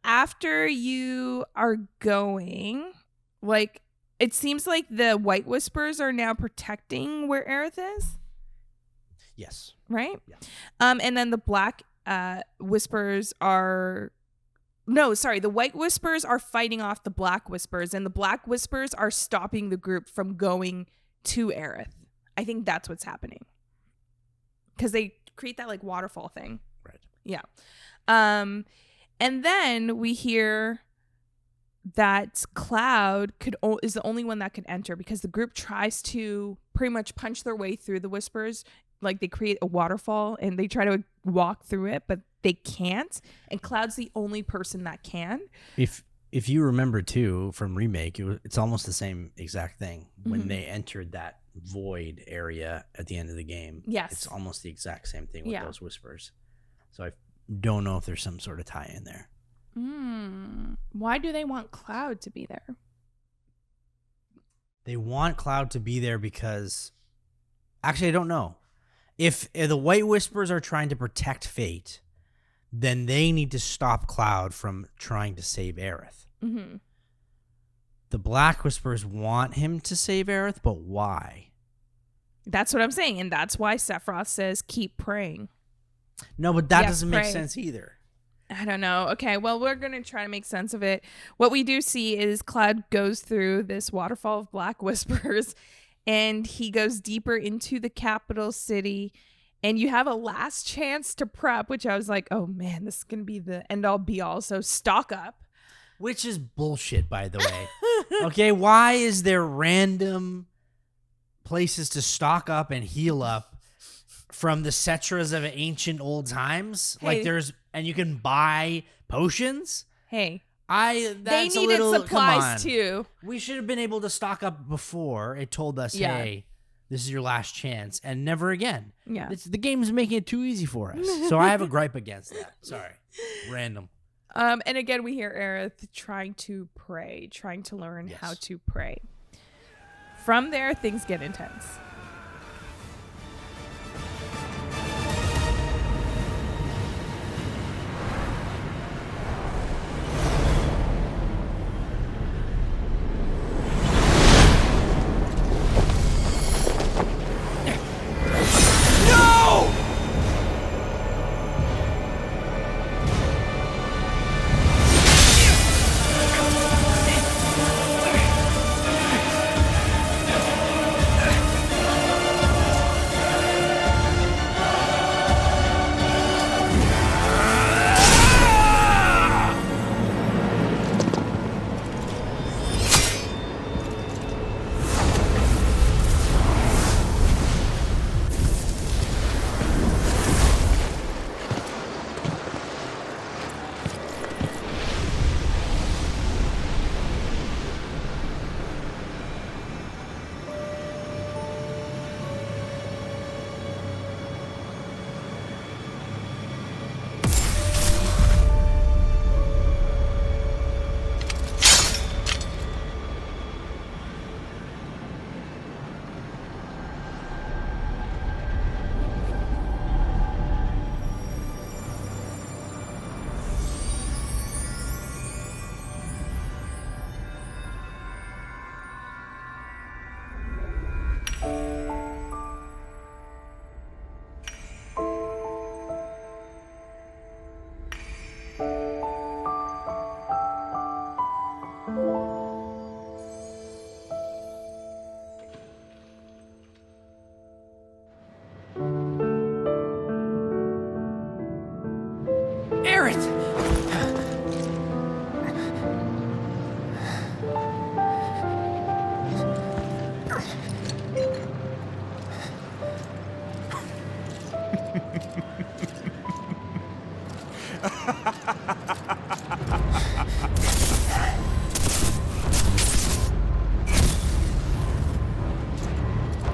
After you are going, like, it seems like the white whispers are now protecting where Aerith is. Yes. Right? Yeah. And then the black whispers are... No, sorry. The white whispers are fighting off the black whispers, and the black whispers are stopping the group from going to Aerith. I think that's what's happening. Because they create that, like, waterfall thing. Right. Yeah. And then we hear that Cloud is the only one that could enter because the group tries to pretty much punch their way through the whispers. Like, they create a waterfall and they try to walk through it, but they can't. And Cloud's the only person that can. If you remember too from Remake, it's almost the same exact thing when they entered that void area at the end of the game. Yes, it's almost the exact same thing with those whispers. So I don't know if there's some sort of tie in there. Why do they want Cloud to be there? They want Cloud to be there because... Actually, I don't know. If the White Whispers are trying to protect Fate, then they need to stop Cloud from trying to save Aerith. Mm-hmm. The Black Whispers want him to save Aerith, but why? That's what I'm saying, and that's why Sephiroth says, keep praying. No, but that doesn't make sense either. I don't know. Okay, well, we're going to try to make sense of it. What we do see is Cloud goes through this waterfall of black whispers, and he goes deeper into the capital city, and you have a last chance to prep, which I was like, oh, man, this is going to be the end-all, be-all, so stock up. Which is bullshit, by the way. Okay, why is there random places to stock up and heal up from the cetras of ancient old times? Hey. Like there's... And you can buy potions? Hey. That's they needed supplies too. We should have been able to stock up before it told us, hey, this is your last chance, and never again. Yeah. The game's making it too easy for us. So I have a gripe against that. Sorry. Random. And again, we hear Aerith trying to pray, trying to learn how to pray. From there, things get intense.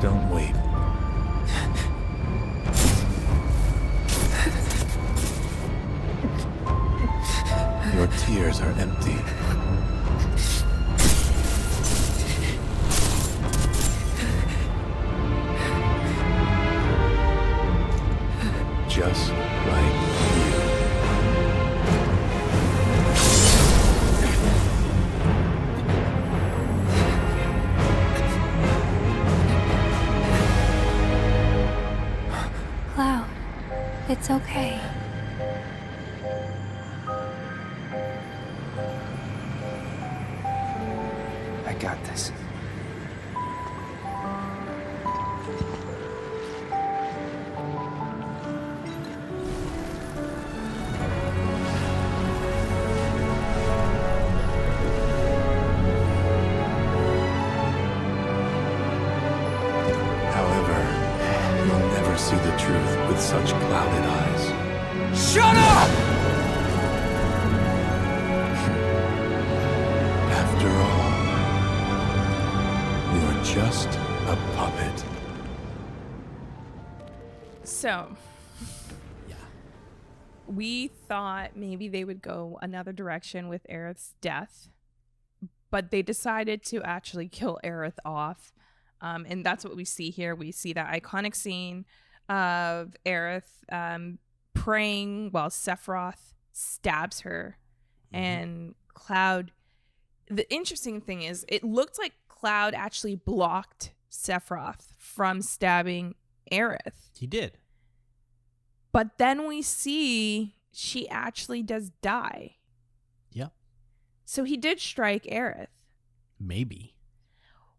Don't wait. Your tears are empty. Just like you. Cloud, it's okay. I got this. However, you'll never see the truth with such clouded eyes. Shut up! After all, you're just a puppet. So, Yeah. we thought maybe they would go another direction with Aerith's death, but they decided to actually kill Aerith off. And that's what we see here. We see that iconic scene of Aerith praying while Sephiroth stabs her. And Cloud, the interesting thing is, it looked like Cloud actually blocked Sephiroth from stabbing Aerith. He did. But then we see she actually does die. Yep. So he did strike Aerith. Maybe.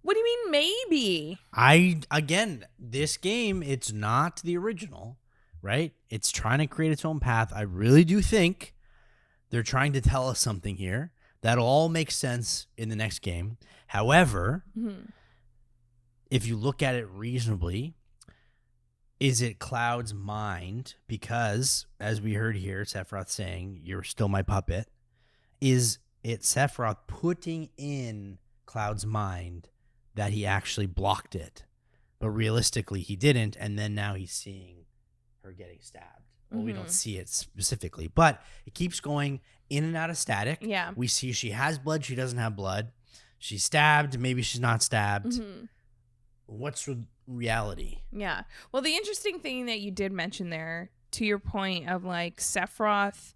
What do you mean maybe? Again, this game, it's not the original, right? It's trying to create its own path. I really do think they're trying to tell us something here. That'll all make sense in the next game. However, if you look at it reasonably, is it Cloud's mind? Because, as we heard here, Sephiroth saying, "You're still my puppet." Is it Sephiroth putting in Cloud's mind that he actually blocked it, but realistically he didn't, and then now he's seeing her getting stabbed? Well, we don't see it specifically, but it keeps going in and out of static. Yeah. We see she has blood, she doesn't have blood. She's stabbed, maybe she's not stabbed. What's reality? Yeah. Well, the interesting thing that you did mention there, to your point of like Sephiroth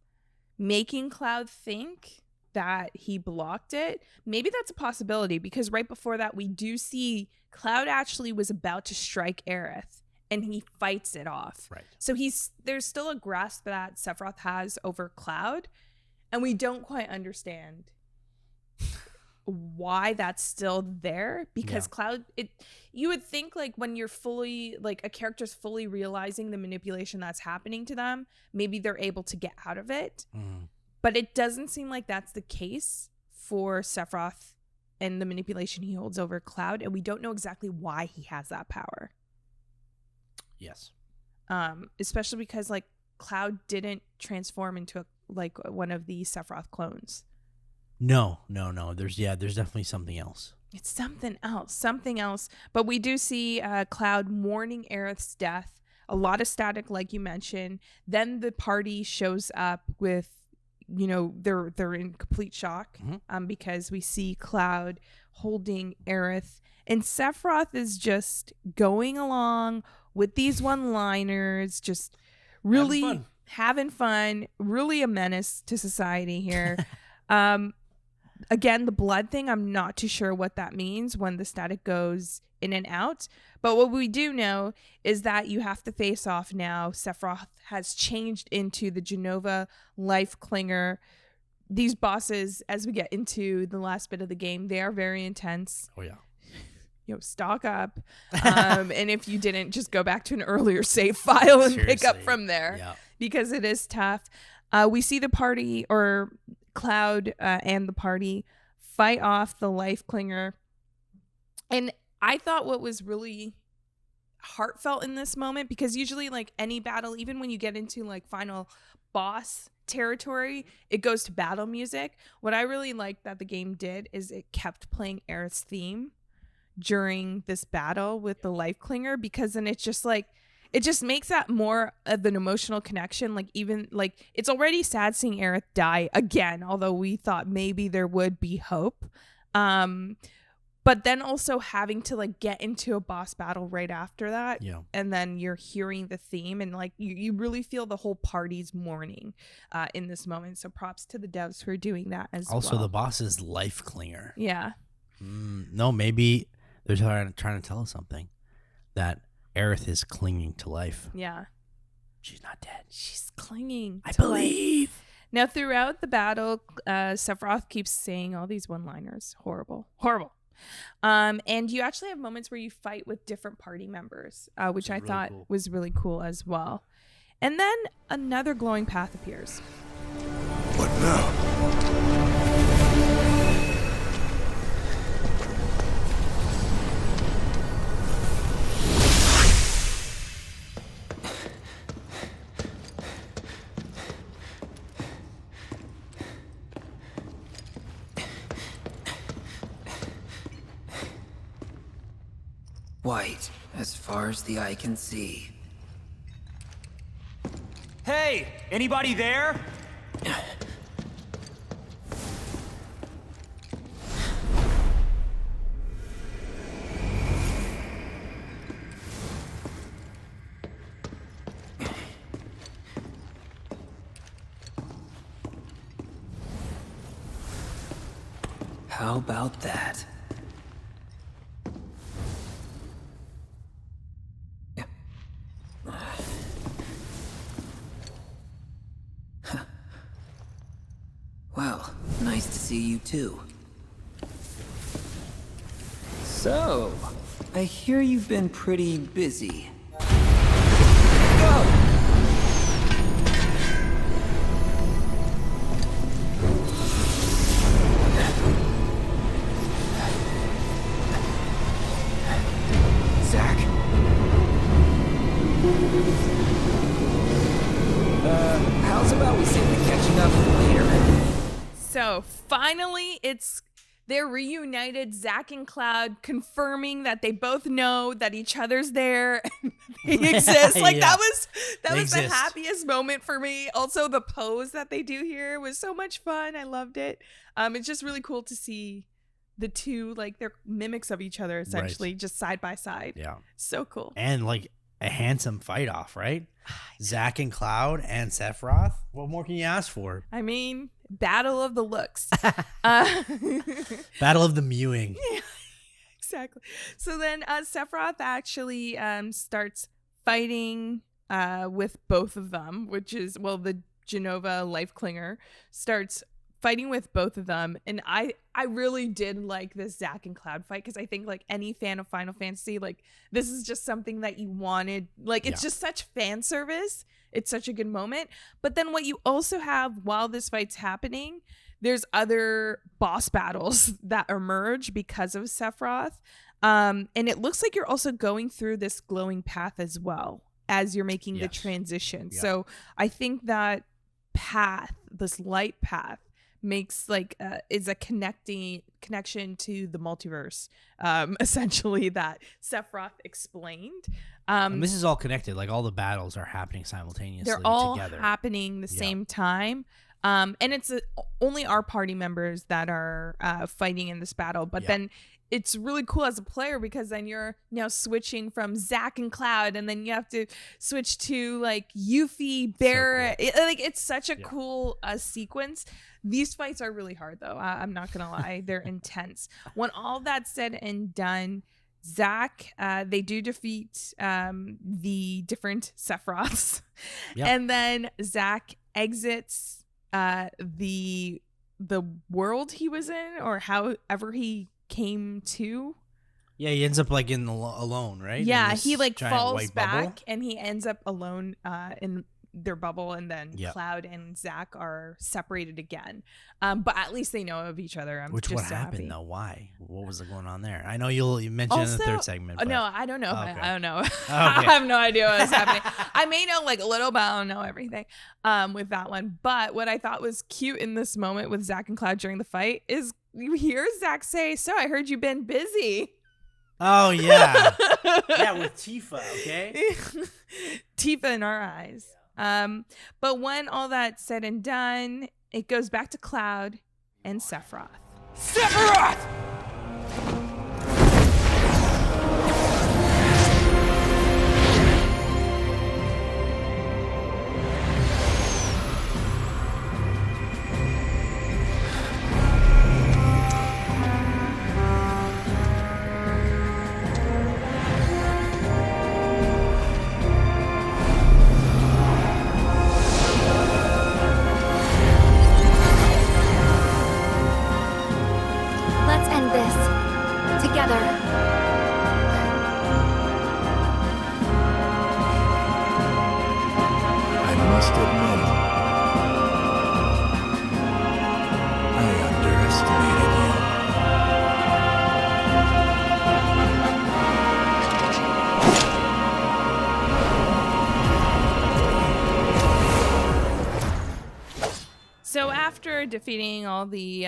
making Cloud think that he blocked it, maybe that's a possibility, because right before that we do see Cloud actually was about to strike Aerith and he fights it off. Right. So there's still a grasp that Sephiroth has over Cloud, and we don't quite understand why that's still there, because Cloud, you would think like when you're fully, like a character's fully realizing the manipulation that's happening to them, maybe they're able to get out of it. But it doesn't seem like that's the case for Sephiroth and the manipulation he holds over Cloud, and we don't know exactly why he has that power. Yes. Especially because like Cloud didn't transform into like one of the Sephiroth clones. No. There's definitely something else. It's something else. But we do see Cloud mourning Aerith's death. A lot of static, like you mentioned. Then the party shows up with, you know, they're in complete shock because we see Cloud holding Aerith, and Sephiroth is just going along with these one-liners, just really having fun, really a menace to society here. Again, the blood thing, I'm not too sure what that means when the static goes in and out. But what we do know is that you have to face off now. Sephiroth has changed into the Genova Life Clinger. These bosses, as we get into the last bit of the game, they are very intense. Oh, yeah. Stock up. And if you didn't, just go back to an earlier save file and pick up from there, because it is tough. We see the party, or Cloud and the party, fight off the Life Clinger. And I thought what was really heartfelt in this moment, because usually like any battle, even when you get into like final boss territory, it goes to battle music. What I really liked that the game did is it kept playing Aerith's theme during this battle with the life clinger, because then it's just like, it just makes that more of an emotional connection. Like, even like, it's already sad seeing Aerith die again, although we thought maybe there would be hope. But then also having to like get into a boss battle right after that. Yeah. And then you're hearing the theme, and like you really feel the whole party's mourning in this moment. So props to the devs for doing that as well. Also, the boss is life clinger. Yeah. No, maybe they're trying to tell us something, that Aerith is clinging to life. Yeah. She's not dead. She's clinging. I believe. Life. Now, throughout the battle, Sephiroth keeps saying all these one-liners. Horrible. And you actually have moments where you fight with different party members, which I thought was really cool as well. And then another glowing path appears. What now? White, as far as the eye can see. Hey, anybody there? How about that? Well, nice to see you too. So, I hear you've been pretty busy. Zack? How's about we save the catching up for later? So finally, they're reunited. Zack and Cloud confirming that they both know that each other's there. They exist. Like Yeah. that They was the exist. happiest moment for me. Also, the pose that they do here was so much fun. I loved it. It's just really cool to see the two, like, they're mimics of each other essentially, just side by side. Yeah. So cool. And like a handsome fight off, right? Zack and Cloud and Sephiroth. What more can you ask for? I mean, battle of the looks. Battle of the mewing. Yeah, exactly. So then Sephiroth actually starts fighting with both of them, which is, well, the Genova life clinger starts fighting with both of them. And I really did like this Zack and Cloud fight, because I think like any fan of Final Fantasy, like this is just something that you wanted. Like it's just such fan service. It's such a good moment. But then what you also have while this fight's happening, there's other boss battles that emerge because of Sephiroth. And it looks like you're also going through this glowing path as well as you're making the transition. Yeah. So I think that path, this light path, makes like is a connection to the multiverse, essentially, that Sephiroth explained. And this is all connected. Like all the battles are happening simultaneously. They're all together. happening the same time. And it's only our party members that are fighting in this battle. But then it's really cool as a player, because then you're now switching from Zack and Cloud, and then you have to switch to like Yuffie, Barrett. So cool. Like it's such a cool sequence. These fights are really hard, though. I'm not gonna lie, they're intense. When all that's said and done, Zack, they do defeat the different Sephiroths, and then Zack exits the world he was in, or however he came to. Yeah, he ends up like alone, right? Yeah, he like falls back bubble. and he ends up alone in their bubble, and then Yep. Cloud and Zach are separated again. But at least they know of each other. I'm What just so happened happy. though? Why? What was going on there? I know you mentioned it in the third segment. But... No, I don't know. Okay. I don't know. Okay. I have no idea what was happening. I may know like a little, but I don't know everything with that one. But what I thought was cute in this moment with Zach and Cloud during the fight is you hear Zach say, "So I heard you've been busy." Oh yeah, yeah, with Tifa. Okay, Tifa in our eyes. But when all that's said and done, it goes back to Cloud and Sephiroth. Sephiroth! Let's end this. Together. I must admit, I underestimated you. So after defeating all the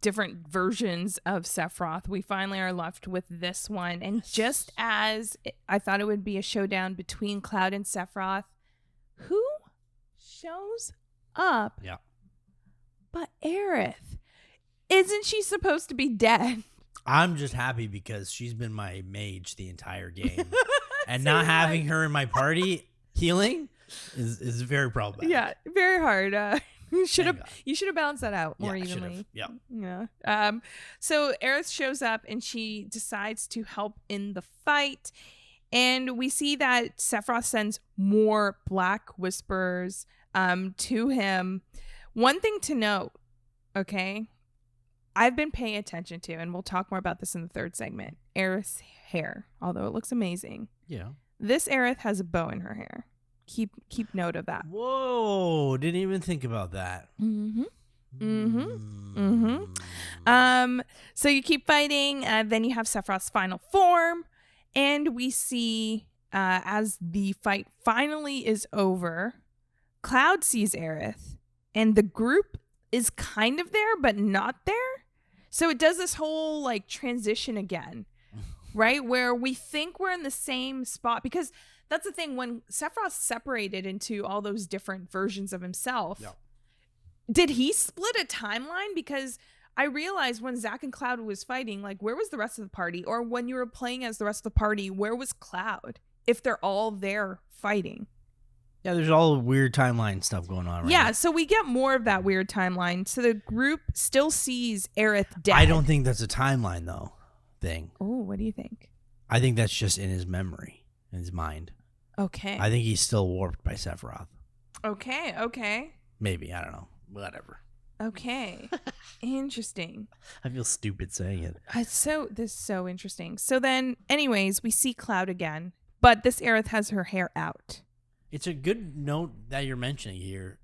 different versions of Sephiroth, we finally are left with this one. And just as I thought it would be a showdown between Cloud and Sephiroth, who shows up? Yeah. But Aerith. Isn't she supposed to be dead? I'm just happy because she's been my mage the entire game, and So not am I. having her in my party healing is very problematic. Yeah, very hard. You should have God. balanced that out more Yeah, I should've. evenly. Yeah. Yeah. So Aerith shows up and she decides to help in the fight. And we see that Sephiroth sends more black whispers to him. One thing to note, okay, I've been paying attention to, and we'll talk more about this in the third segment, Aerith's hair, although it looks amazing. Yeah. This Aerith has a bow in her hair. Keep note of that. Whoa! Didn't even think about that. So you keep fighting, then you have Sephiroth's final form, and we see as the fight finally is over, Cloud sees Aerith, and the group is kind of there, but not there. So it does this whole like transition again, right? Where we think we're in the same spot, because that's the thing, when Sephiroth separated into all those different versions of himself, Yeah. did he split a timeline? Because I realized when Zach and Cloud was fighting, like, where was the rest of the party? Or when you were playing as the rest of the party, where was Cloud? If they're all there fighting. Yeah, there's all weird timeline stuff going on right Yeah, now. so we get more of that weird timeline. So the group still sees Aerith dead. I don't think that's a timeline, though, thing. Oh, what do you think? I think that's just in his memory, in his mind. Okay. I think he's still warped by Sephiroth. Okay. Maybe, I don't know. Whatever. Okay. Interesting. I feel stupid saying it. This is so interesting. So then, anyways, we see Cloud again, but this Aerith has her hair out. It's a good note that you're mentioning here.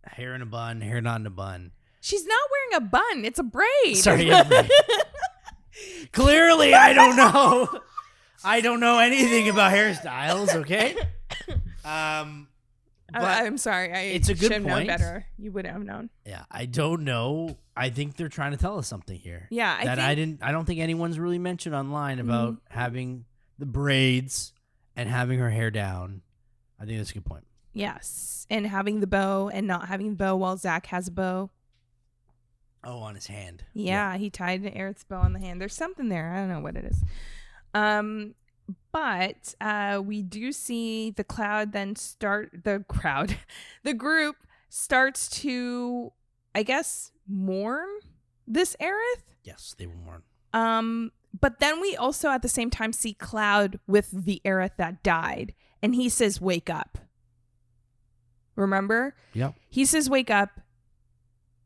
Hair in a bun, hair not in a bun. She's not wearing a bun. It's a braid. Sorry. Clearly, I don't know. I don't know anything about hairstyles, okay? But I'm sorry. it's a good should have known point. better. You would have known. Yeah, I don't know. I think they're trying to tell us something here. Yeah, I don't think anyone's really mentioned online about having the braids and having her hair down. I think that's a good point. Yes, and having the bow and not having the bow while Zach has a bow. Oh, on his hand. Yeah, he tied Aerith's bow on the hand. There's something there. I don't know what it is. But we do see the group starts to, I guess, mourn this Aerith. Yes, they were mourn. But then we also at the same time see Cloud with the Aerith that died, and he says, "Wake up." Remember? Yep. He says, "Wake up."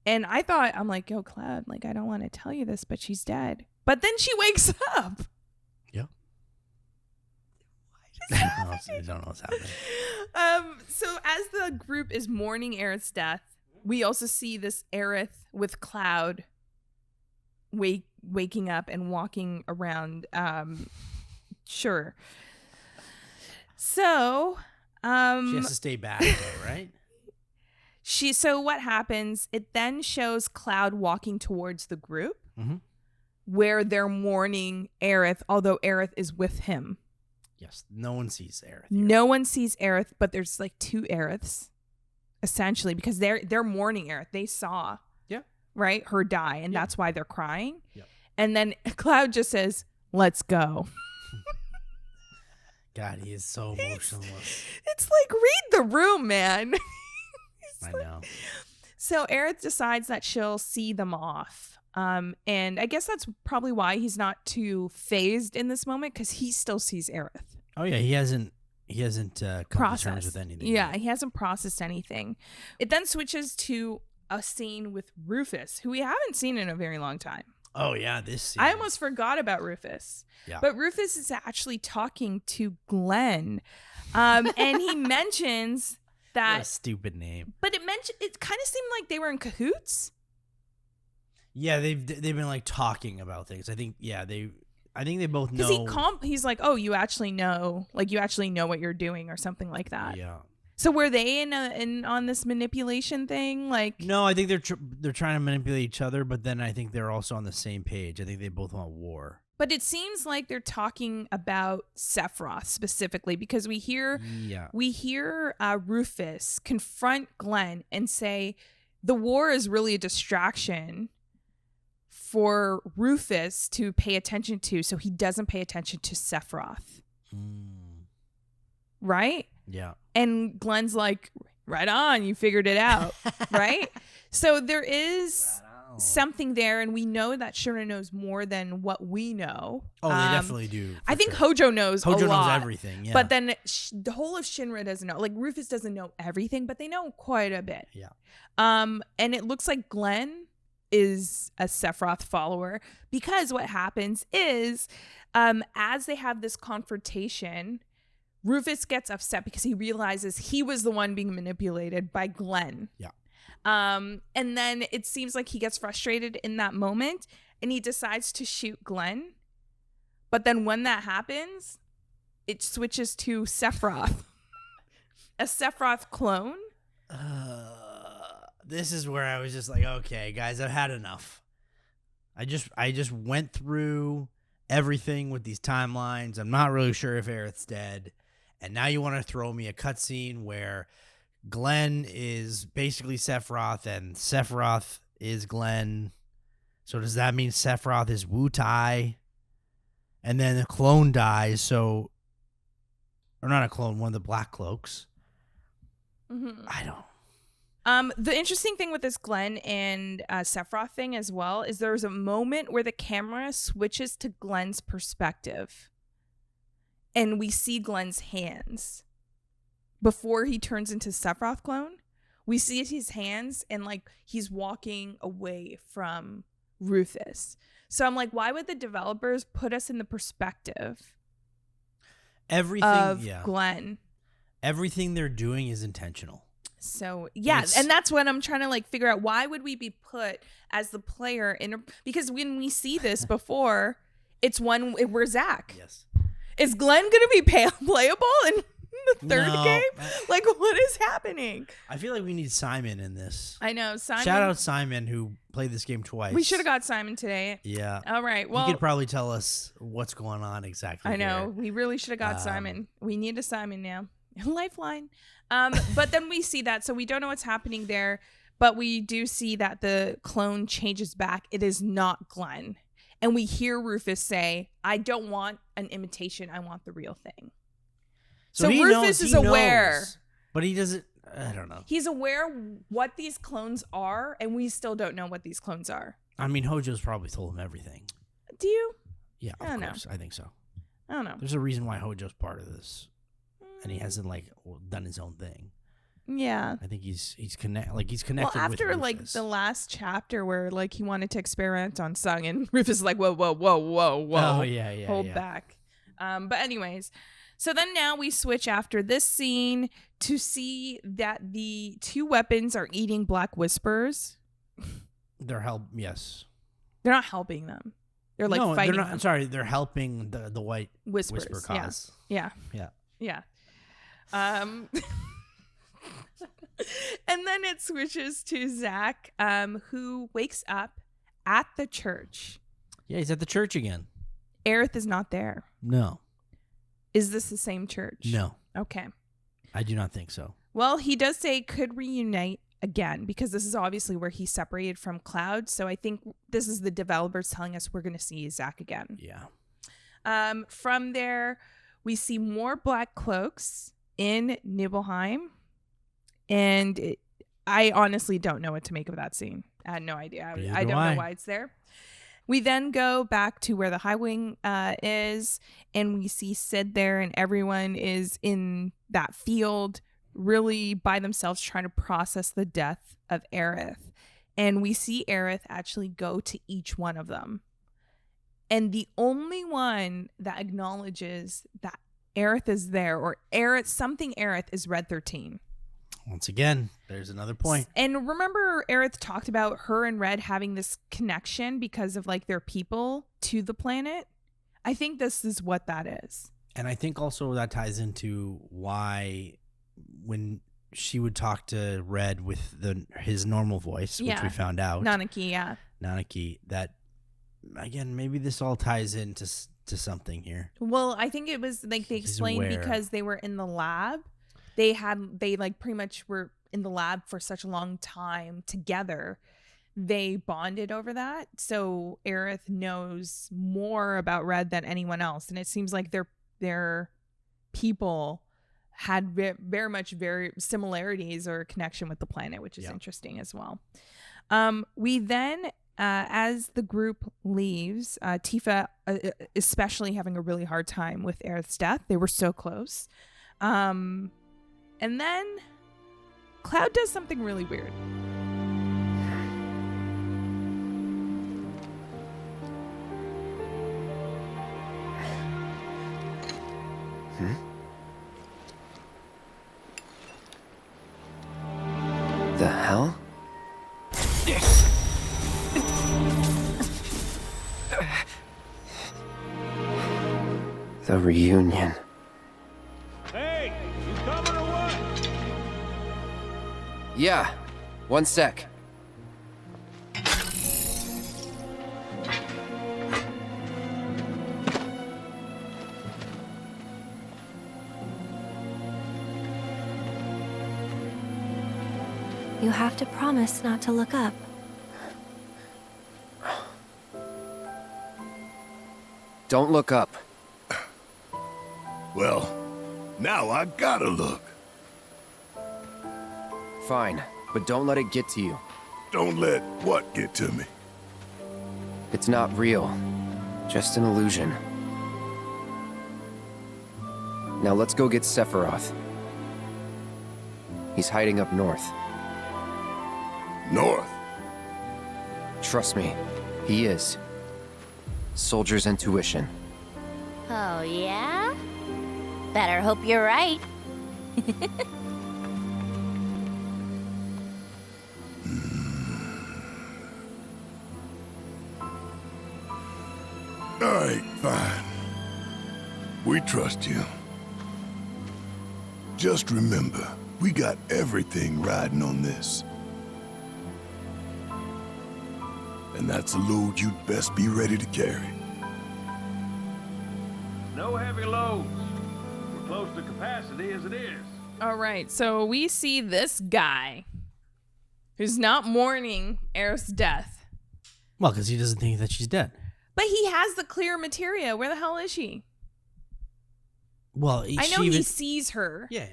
And I'm like, yo, Cloud, like, I don't want to tell you this, but she's dead. But then she wakes up. Yeah. I don't know what's happening. So as the group is mourning Aerith's death, we also see this Aerith with Cloud waking up and walking around. Sure. So She has to stay back, though, right? So what happens? It then shows Cloud walking towards the group, Mm-hmm. where they're mourning Aerith, although Aerith is with him. Yes. No one sees Aerith. No one sees Aerith, but there's like two Aeriths, essentially, because they're mourning Aerith. They saw, right, her die, and that's why they're crying. Yep. And then Cloud just says, "Let's go." God, he is so emotionless. It's like, read the room, man. I know. So Aerith decides that she'll see them off. And I guess that's probably why he's not too phased in this moment, because he still sees Aerith. Oh yeah, he hasn't come to terms with anything. Yeah, yet. he hasn't processed anything. It then switches to a scene with Rufus, who we haven't seen in a very long time. Oh yeah, this scene. I almost forgot about Rufus. Yeah. But Rufus is actually talking to Glenn. And he mentions that What a stupid name. But it kind of seemed like they were in cahoots. Yeah, they've been like talking about things. I think they both know. Because he's like, "Oh, you actually know what you're doing," or something like that. Yeah. So were they in on this manipulation thing? Like, No, I think they're trying to manipulate each other, but then I think they're also on the same page. I think they both want war. but it seems like they're talking about Sephiroth specifically, because we hear Rufus confront Glenn and say the war is really a distraction for Rufus to pay attention to, so he doesn't pay attention to Sephiroth. Right? Yeah. And Glenn's like, right on, you figured it out. Right? So there is something there, and we know that Shuna knows more than what we know. Oh, they definitely do. I think Hojo knows a lot. Hojo knows everything, yeah. But then the whole of Shinra doesn't know. Like, Rufus doesn't know everything, but they know quite a bit. Yeah. And it looks like Glenn is a Sephiroth follower, because what happens is as they have this confrontation, Rufus gets upset because he realizes he was the one being manipulated by Glenn. Yeah. And then it seems like he gets frustrated in that moment and he decides to shoot Glenn. But then when that happens, it switches to Sephiroth. A Sephiroth clone. This is where I was just like, okay, guys, I've had enough. I just went through everything with these timelines. I'm not really sure if Aerith's dead. And now you want to throw me a cutscene where Glenn is basically Sephiroth and Sephiroth is Glenn. So does that mean Sephiroth is Wu-Tai? And then the clone dies, or not a clone, one of the Black Cloaks. Mm-hmm. I don't. The interesting thing with this Glenn and Sephiroth thing as well is there's a moment where the camera switches to Glenn's perspective. And we see Glenn's hands. Before he turns into Sephiroth clone, we see his hands and like he's walking away from Rufus. So I'm like, why would the developers put us in the perspective of Glenn? Everything they're doing is intentional. So yeah, and that's what I'm trying to like figure out. Why would we be put as the player because when we see this before, we're Zack. Yes. Is Glenn gonna be playable in the third game? Like, what is happening? I feel like we need Simon in this. I know, Simon. Shout out Simon, who played this game twice. We should have got Simon today. Yeah. All right. Well, he could probably tell us what's going on exactly. I know. Here. We really should have got Simon. We need a Simon now. Lifeline. But then we see that, so we don't know what's happening there. But we do see that the clone changes back. It is not Glenn. And we hear Rufus say, I don't want an imitation. I want the real thing. So Rufus is aware. But he doesn't, I don't know. He's aware what these clones are, and we still don't know what these clones are. I mean, Hojo's probably told him everything. Do you? Yeah, of course. I think so. I don't know. There's a reason why Hojo's part of this. And he hasn't, done his own thing. Yeah. I think he's connected Well, after with Rufus. the last chapter where he wanted to experiment on Sung, and Rufus is like, whoa. Oh yeah. Hold back. But anyways, so then now we switch after this scene to see that the two weapons are eating black whispers. They're yes. They're not helping them. They're like no, fighting they're not. them. I'm sorry, they're helping the white Whispers, whisper cause. Yeah. And then it switches to Zach, who wakes up at the church. Yeah, he's at the church again. Aerith is not there. No. Is this the same church? No. Okay. I do not think so. Well, he does say could reunite again, because this is obviously where he's separated from Cloud. So I think this is the developers telling us we're going to see Zach again. Yeah. From there, we see more black cloaks in Nibelheim. And I honestly don't know what to make of that scene. I had no idea. I don't know why it's there. We then go back to where the High Wing is, and we see Sid there, and everyone is in that field really by themselves trying to process the death of Aerith. And we see Aerith actually go to each one of them. And the only one that acknowledges that Aerith is there, or something Aerith, is Red 13. Once again, there's another point. And remember, Aerith talked about her and Red having this connection because of like their people to the planet. I think this is what that is. And I think also that ties into why when she would talk to Red with his normal voice, which we found out. Nanaki, that, again, maybe this all ties into something here. Well, I think it was like they explained because they were in the lab. They like pretty much were in the lab for such a long time together. They bonded over that. So Aerith knows more about Red than anyone else. And it seems like their people had very similarities or connection with the planet, which is interesting as well. We then, as the group leaves, Tifa especially having a really hard time with Aerith's death. They were so close. And then Cloud does something really weird. The hell? The reunion. Hey, you coming or what? Yeah, one sec. You have to promise not to look up. Don't look up. Well, now I gotta look. Fine, but don't let it get to you. Don't let what get to me? It's not real. Just an illusion. Now let's go get Sephiroth. He's hiding up north. North? Trust me, he is. Soldier's intuition. Oh, yeah? Better hope you're right. All right, fine. We trust you. Just remember, we got everything riding on this. And that's a load you'd best be ready to carry. No heavy loads. We're close to capacity as it is. All right, so we see this guy who's not mourning Aerith's death. Well, because he doesn't think that she's dead. But he has the clear materia. Where the hell is she? Well, I know he sees her. Yeah.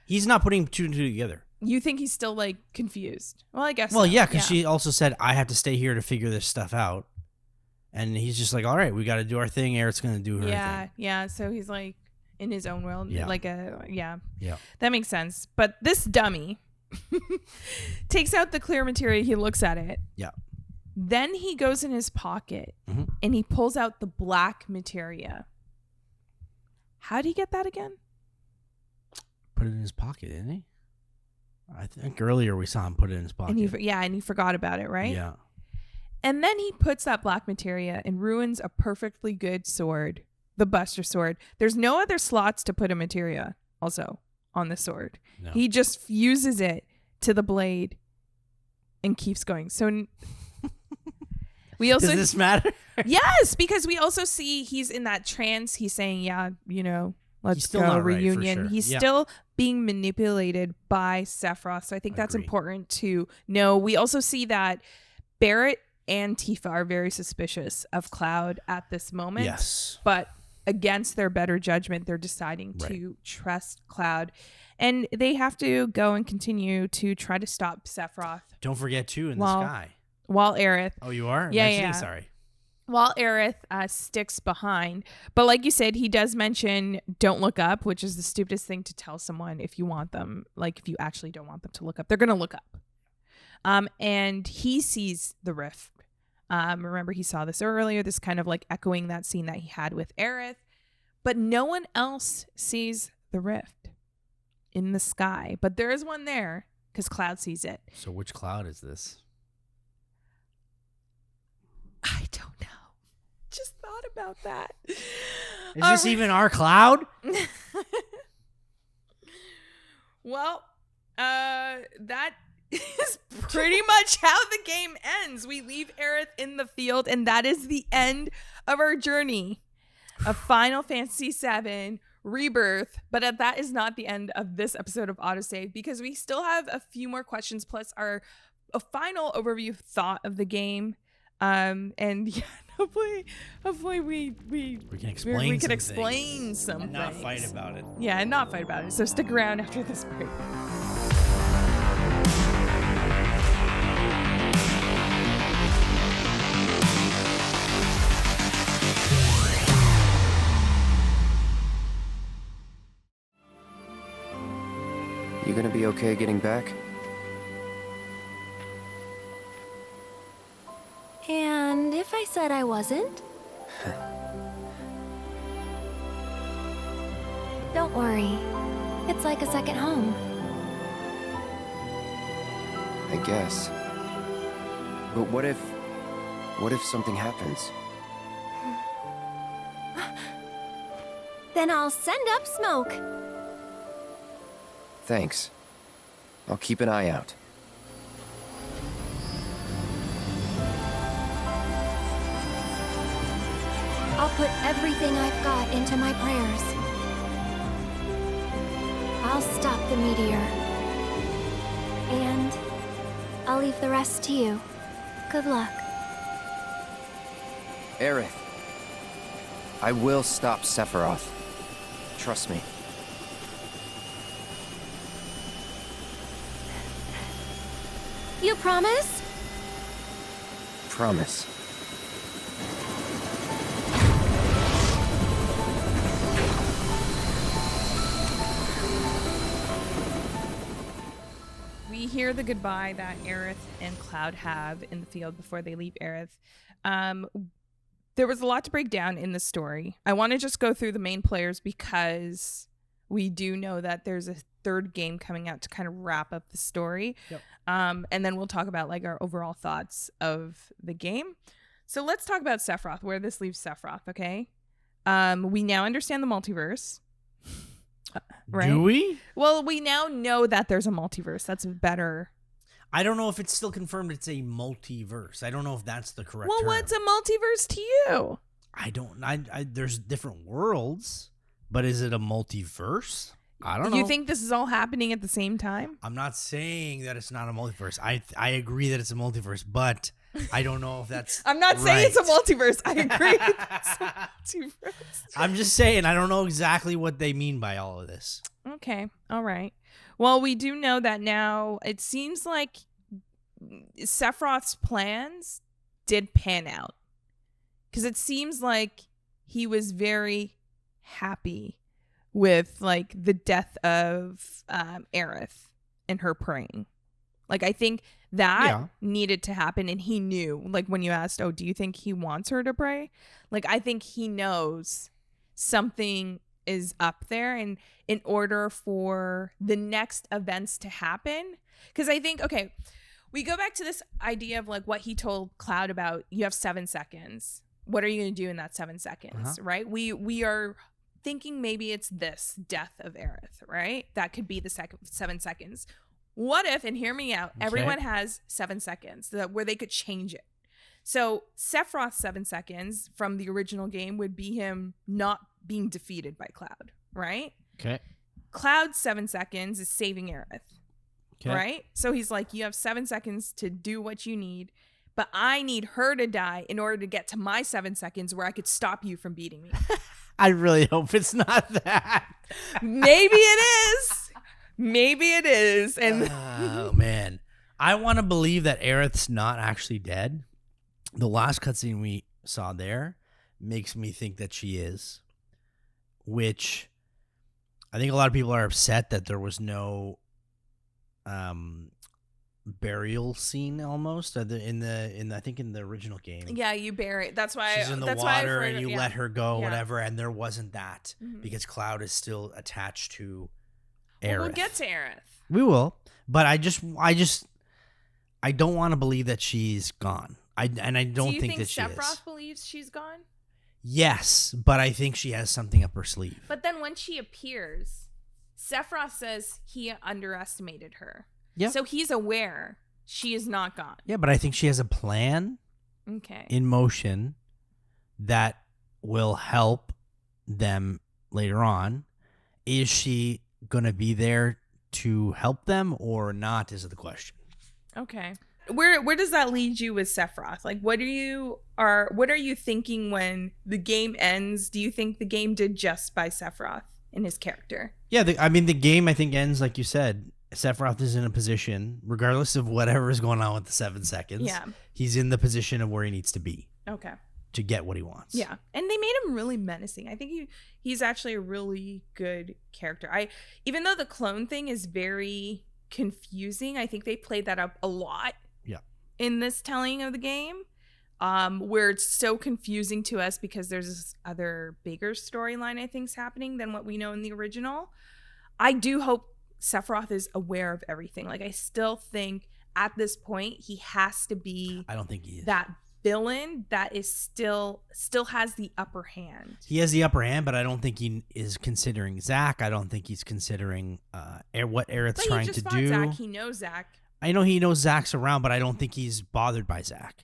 He's not putting two and two together. You think he's still like confused? Well, I guess. Well, so. yeah, because she also said, I have to stay here to figure this stuff out. And he's just like, all right, we got to do our thing. Aerith's going to do her thing. Yeah. So he's like in his own world. Yeah. Yeah. That makes sense. But this dummy takes out the clear materia. He looks at it. Yeah. Then he goes in his pocket and he pulls out the black materia. How'd he get that again? Put it in his pocket, didn't he? I think earlier we saw him put it in his pocket. And he forgot about it, right? Yeah. And then he puts that black materia and ruins a perfectly good sword, the Buster Sword. There's no other slots to put a materia also on the sword. No. He just fuses it to the blade and keeps going. So we also Does this matter? Yes, because we also see he's in that trance. He's saying, yeah, you know, let's still go not right, for reunion. sure. He's Yeah. still being manipulated by Sephiroth. So I think that's Agree. important to know. We also see that Barrett and Tifa are very suspicious of Cloud at this moment. Yes. But against their better judgment, they're deciding to trust Cloud. And they have to go and continue to try to stop Sephiroth. Don't forget, too, in the sky. While Aerith. Oh, you are? Yeah, Mentioning? yeah. Sorry. While Aerith sticks behind. But like you said, he does mention don't look up, which is the stupidest thing to tell someone if you want them. Like if you actually don't want them to look up, they're going to look up. And he sees the rift. Remember, he saw this earlier, this kind of like echoing that scene that he had with Aerith. But no one else sees the rift in the sky. But there is one there because Cloud sees it. So which Cloud is this? I don't know. Just thought about that. Is this even our Cloud? Well, that is pretty much how the game ends. We leave Aerith in the field, and that is the end of our journey of Final Fantasy VII Rebirth. But that is not the end of this episode of AutoSave, because we still have a few more questions, plus a final overview thought of the game. And yeah, hopefully we can explain some and not things. fight about it. Yeah, and not fight about it. So stick around after this break. You gonna be okay getting back? And if I said I wasn't? Don't worry. It's like a second home. I guess. But what if something happens? Then I'll send up smoke. Thanks. I'll keep an eye out. I'll put everything I've got into my prayers. I'll stop the meteor. And I'll leave the rest to you. Good luck. Aerith. I will stop Sephiroth. Trust me. You promise? Promise. We hear the goodbye that Aerith and Cloud have in the field before they leave Aerith. There was a lot to break down in the story. I want to just go through the main players because we do know that there's a third game coming out to kind of wrap up the story. Yep. And then we'll talk about like our overall thoughts of the game. So let's talk about Sephiroth, where this leaves Sephiroth, okay? We now understand the multiverse. Right? Do we? Well, we now know that there's a multiverse. That's better. I don't know if it's still confirmed it's a multiverse. I don't know if that's the correct Well, term. what's a multiverse to you? I don't. There's different worlds, but is it a multiverse? I don't know. You think this is all happening at the same time? I'm not saying that it's not a multiverse. I agree that it's a multiverse, but I don't know if that's. I'm not saying it's a multiverse. I agree. It's a multiverse. I'm just saying I don't know exactly what they mean by all of this. Okay. All right. Well, we do know that now. It seems like Sephiroth's plans did pan out, because it seems like he was very happy with like the death of Aerith and her praying. Like, I think that needed to happen, and he knew, like, when you asked, oh, do you think he wants her to pray? Like, I think he knows something is up there, and in order for the next events to happen, because I think, okay, we go back to this idea of like what he told Cloud about, you have 7 seconds. What are you going to do in that 7 seconds, right? We are thinking maybe it's this death of Aerith, right? That could be the 7 seconds. What if, and hear me out, everyone has 7 seconds where they could change it. So Sephiroth's 7 seconds from the original game would be him not being defeated by Cloud, right? Okay. Cloud's 7 seconds is saving Aerith, right? So he's like, you have 7 seconds to do what you need, but I need her to die in order to get to my 7 seconds where I could stop you from beating me. I really hope it's not that. Maybe it is. Maybe it is. And oh, man. I want to believe that Aerith's not actually dead. The last cutscene we saw there makes me think that she is, which I think a lot of people are upset that there was no burial scene almost I think in the original game. Yeah, you bury. That's why she's in the water and you let her go, whatever, and there wasn't that because Cloud is still attached to Aerith. Well, we'll get to Aerith. We will, but I don't want to believe that she's gone. I don't think that she is. Do you think Sephiroth believes she's gone? Yes, but I think she has something up her sleeve. But then when she appears, Sephiroth says he underestimated her. Yeah. So he's aware she is not gone. Yeah, but I think she has a plan in motion that will help them later on. Is she going to be there to help them or not is the question. Okay. Where does that lead you with Sephiroth? Like, what are you thinking when the game ends? Do you think the game did just by Sephiroth and his character? Yeah, the game I think ends like you said. Sephiroth is in a position, regardless of whatever is going on with the 7 seconds. Yeah, he's in the position of where he needs to be. Okay. To get what he wants. Yeah, and they made him really menacing. I think he's actually a really good character. Even though the clone thing is very confusing, I think they played that up a lot. In this telling of the game, where it's so confusing to us because there's this other bigger storyline I think is happening than what we know in the original. I do hope Sephiroth is aware of everything. Like, I still think at this point he has to be. I don't think he is that villain that is still has the upper hand. He has the upper hand, but I don't think he is considering Zack. I don't think he's considering what Aerith's trying to do. Zack. He knows Zack. I know he knows Zack's around, but I don't think he's bothered by Zack.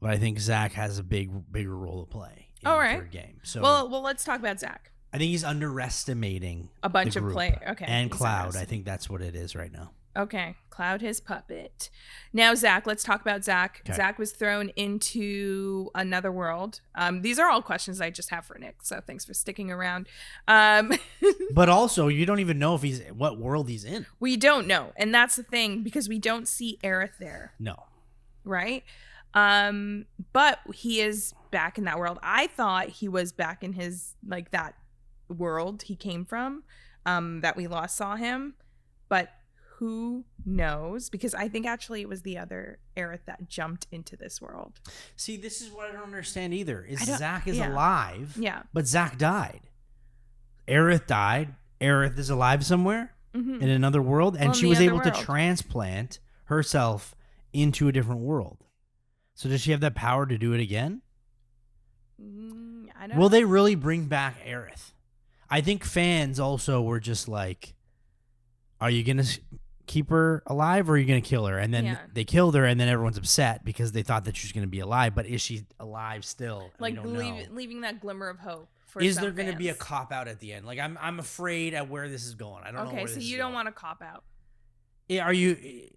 But I think Zack has a bigger role to play in the third game. So well, let's talk about Zack. I think he's underestimating a bunch of players. Okay, and Cloud. I think that's what it is right now. Okay, Cloud, his puppet. Now, Zack, let's talk about Zack. Okay. Zack was thrown into another world. These are all questions I just have for Nick, so thanks for sticking around. But also, you don't even know what world he's in. We don't know, and that's the thing, because we don't see Aerith there. No. Right? But he is back in that world. I thought he was back in his, like, that world he came from, that we last saw him, but who knows? Because I think actually it was the other Aerith that jumped into this world. See, this is what I don't understand either. Zack is alive, but Zack died. Aerith died. Aerith is alive somewhere in another world, and she was able to transplant herself into a different world. So does she have that power to do it again? I don't know. Will they really bring back Aerith? I think fans also were just like, are you going to keep her alive or are you going to kill her? And then they killed her, and then everyone's upset because they thought that she was going to be alive. But is she alive still? Like, leaving that glimmer of hope for Is some there going to fans. be a cop-out at the end? Like, I'm afraid at where this is going. I don't know where this is going. Okay, so you don't want a cop-out. Are you...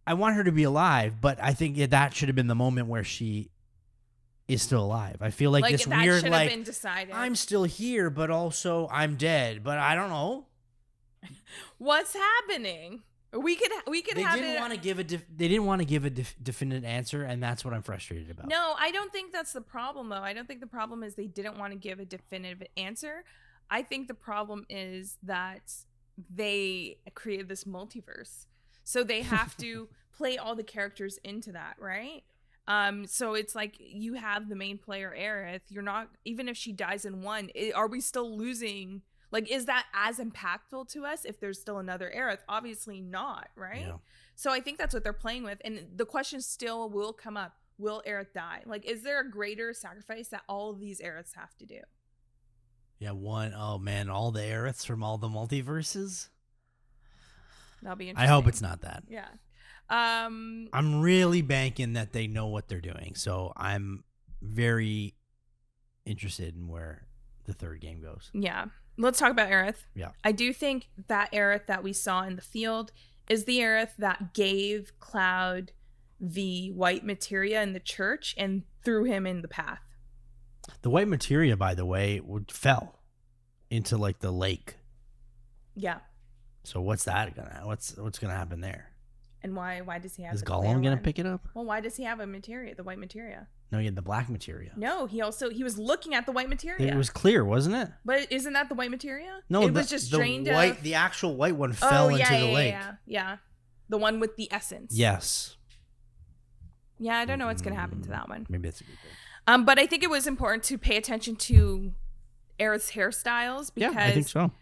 I want her to be alive, but I think that should have been the moment where she is still alive. I feel like this weird, should like, have been decided. I'm still here, but also I'm dead. But I don't know. What's happening? We could They have didn't it. want to give they didn't want to give a definite answer, and that's what I'm frustrated about. No, I don't think that's the problem, though. I don't think the problem is they didn't want to give a definitive answer. I think the problem is that they created this multiverse. So they have to play all the characters into that, right? So it's like you have the main player, Aerith. You're not, even if she dies in one, are we still losing Like, is that as impactful to us if there's still another Aerith? Obviously not, right? Yeah. So I think that's what they're playing with. And the question still will come up. Will Aerith die? Like, is there a greater sacrifice that all of these Aeriths have to do? Yeah, oh man, all the Aeriths from all the multiverses? That'll be interesting. I hope it's not that. Yeah. I'm really banking that they know what they're doing. So I'm very interested in where the third game goes. Yeah. Let's talk about Aerith. Yeah. I do think that Aerith that we saw in the field is the Aerith that gave Cloud the white materia in the church and threw him in the path. The white materia, by the way, fell into like the lake. Yeah. So what's gonna happen there? And why does he have? Is the Gollum gonna one? pick it up? Well, why does he have the white materia? No, he had the black materia. No, he was looking at the white materia. It was clear, wasn't it? But isn't that the white materia? No, it was just drained white. of... The actual white one fell into the lake. Yeah. The one with the essence. Yes. Yeah, I don't know what's gonna happen to that one. Maybe that's a good thing. But I think it was important to pay attention to Aerith's hairstyles because I think so.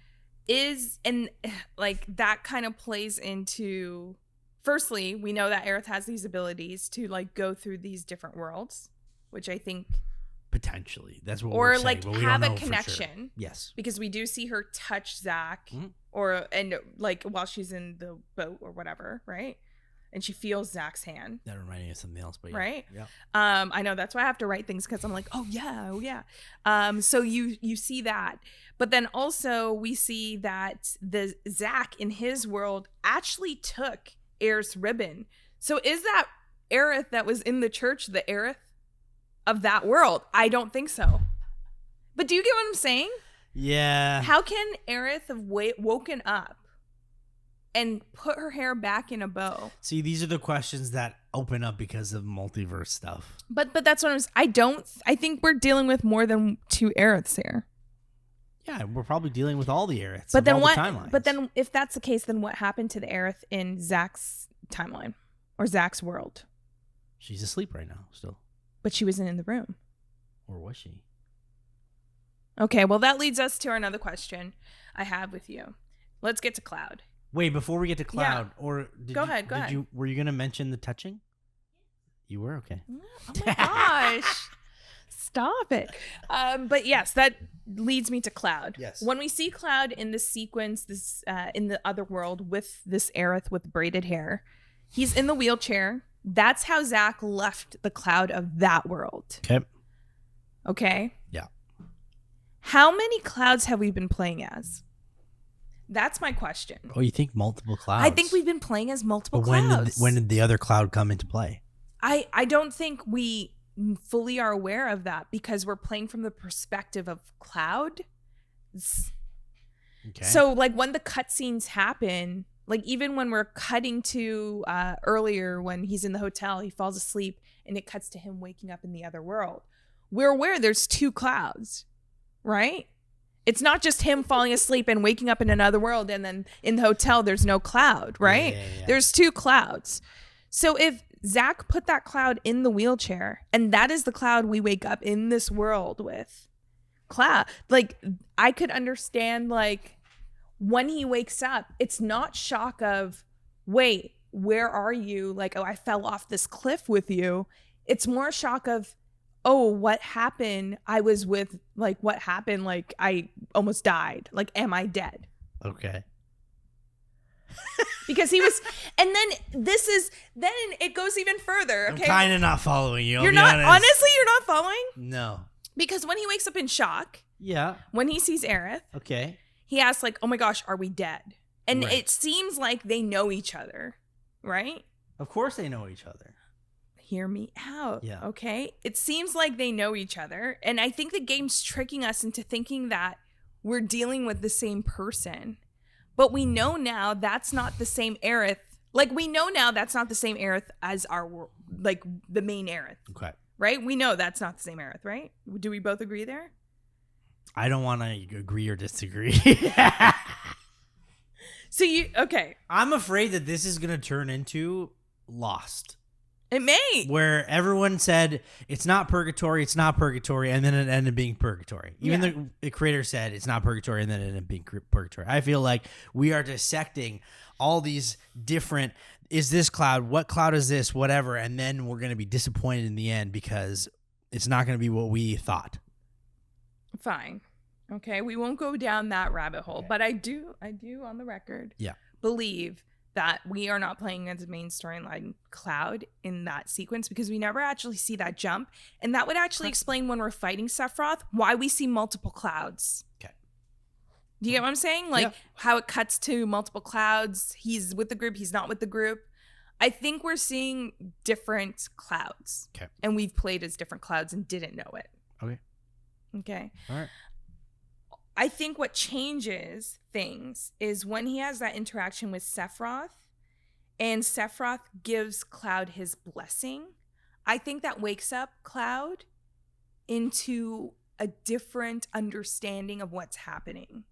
That kind of plays into. Firstly, we know that Aerith has these abilities to like go through these different worlds, which I think potentially that's what or we're saying, like but we have don't a know for connection. sure. Yes, because we do see her touch Zack, Mm-hmm. and like while she's in the boat or whatever, right? And she feels Zack's hand. That reminded me of something else, but yeah. Right? Yeah. I know that's why I have to write things because I'm like, oh yeah. So you see that, but then also we see that the Zack in his world actually took Aerith's ribbon. So is that Aerith that was in the church the Aerith of that world? I don't think so. But do you get what I'm saying? Yeah. How can Aerith have woken up and put her hair back in a bow? See, these are the questions that open up because of multiverse stuff. But that's what I think we're dealing with more than two Aeriths here. Yeah, we're probably dealing with all the Aeriths. But then all what? The timelines. But then, if that's the case, then what happened to the Aerith in Zack's timeline or Zack's world? She's asleep right now, still. But she wasn't in the room. Or was she? Okay, well that leads us to another question I have with you. Let's get to Cloud. Wait, before we get to Cloud, or go ahead. Were you gonna mention the touching? You were? Okay. Oh my gosh. Stop it. But yes, that leads me to Cloud. Yes. When we see Cloud in this sequence, in the other world with this Aerith with braided hair, he's in the wheelchair. That's how Zack left the Cloud of that world. Okay? Yeah. How many Clouds have we been playing as? That's my question. Oh, you think multiple Clouds? I think we've been playing as multiple but Clouds. When did the other Cloud come into play? I don't think we fully are aware of that because we're playing from the perspective of Cloud. Okay. So like when the cutscenes happen, like even when we're cutting to earlier when he's in the hotel, he falls asleep and it cuts to him waking up in the other world. We're aware there's two Clouds, right? It's not just him falling asleep and waking up in another world and then in the hotel there's no Cloud, right? Yeah. There's two Clouds. So if Zack put that Cloud in the wheelchair and that is the Cloud we wake up in this world with, Cloud, like I could understand like when he wakes up, it's not shock of, wait, where are you? Like, oh, I fell off this cliff with you. It's more shock of, oh, what happened? I was with, like, what happened? Like, I almost died. Like, am I dead? Okay. Because he was, and then then it goes even further. Okay. I'm kind of not following you. You're not, honestly, you're not following? No. Because when he wakes up in shock, Yeah. when he sees Aerith, Okay. he asks, like, oh my gosh, are we dead? And Right. it seems like they know each other, right? Of course they know each other. Hear me out. Yeah. Okay. It seems like they know each other. And I think the game's tricking us into thinking that we're dealing with the same person. But we know now that's not the same Aerith. Like, we know now that's not the same Aerith as our, like, the main Aerith. Okay. Right? We know that's not the same Aerith, right? Do we both agree there? I don't want to agree or disagree. So okay. I'm afraid that this is going to turn into Lost. It may. Where everyone said it's not purgatory, and then it ended being purgatory. Even the creator said it's not purgatory, and then it ended up being purgatory. I feel like we are dissecting all these different, is this cloud, what cloud is this, whatever, and then we're going to be disappointed in the end because it's not going to be what we thought. Fine. Okay, we won't go down that rabbit hole, but I do on the record believe that we are not playing as a main storyline Cloud in that sequence because we never actually see that jump. And that would actually explain when we're fighting Sephiroth, why we see multiple clouds. Okay. Do you get what I'm saying? Like how it cuts to multiple clouds. He's with the group, he's not with the group. I think we're seeing different clouds. Okay. And we've played as different clouds and didn't know it. Okay. Okay. All right. I think what changes things is when he has that interaction with Sephiroth and Sephiroth gives Cloud his blessing. I think that wakes up Cloud into a different understanding of what's happening.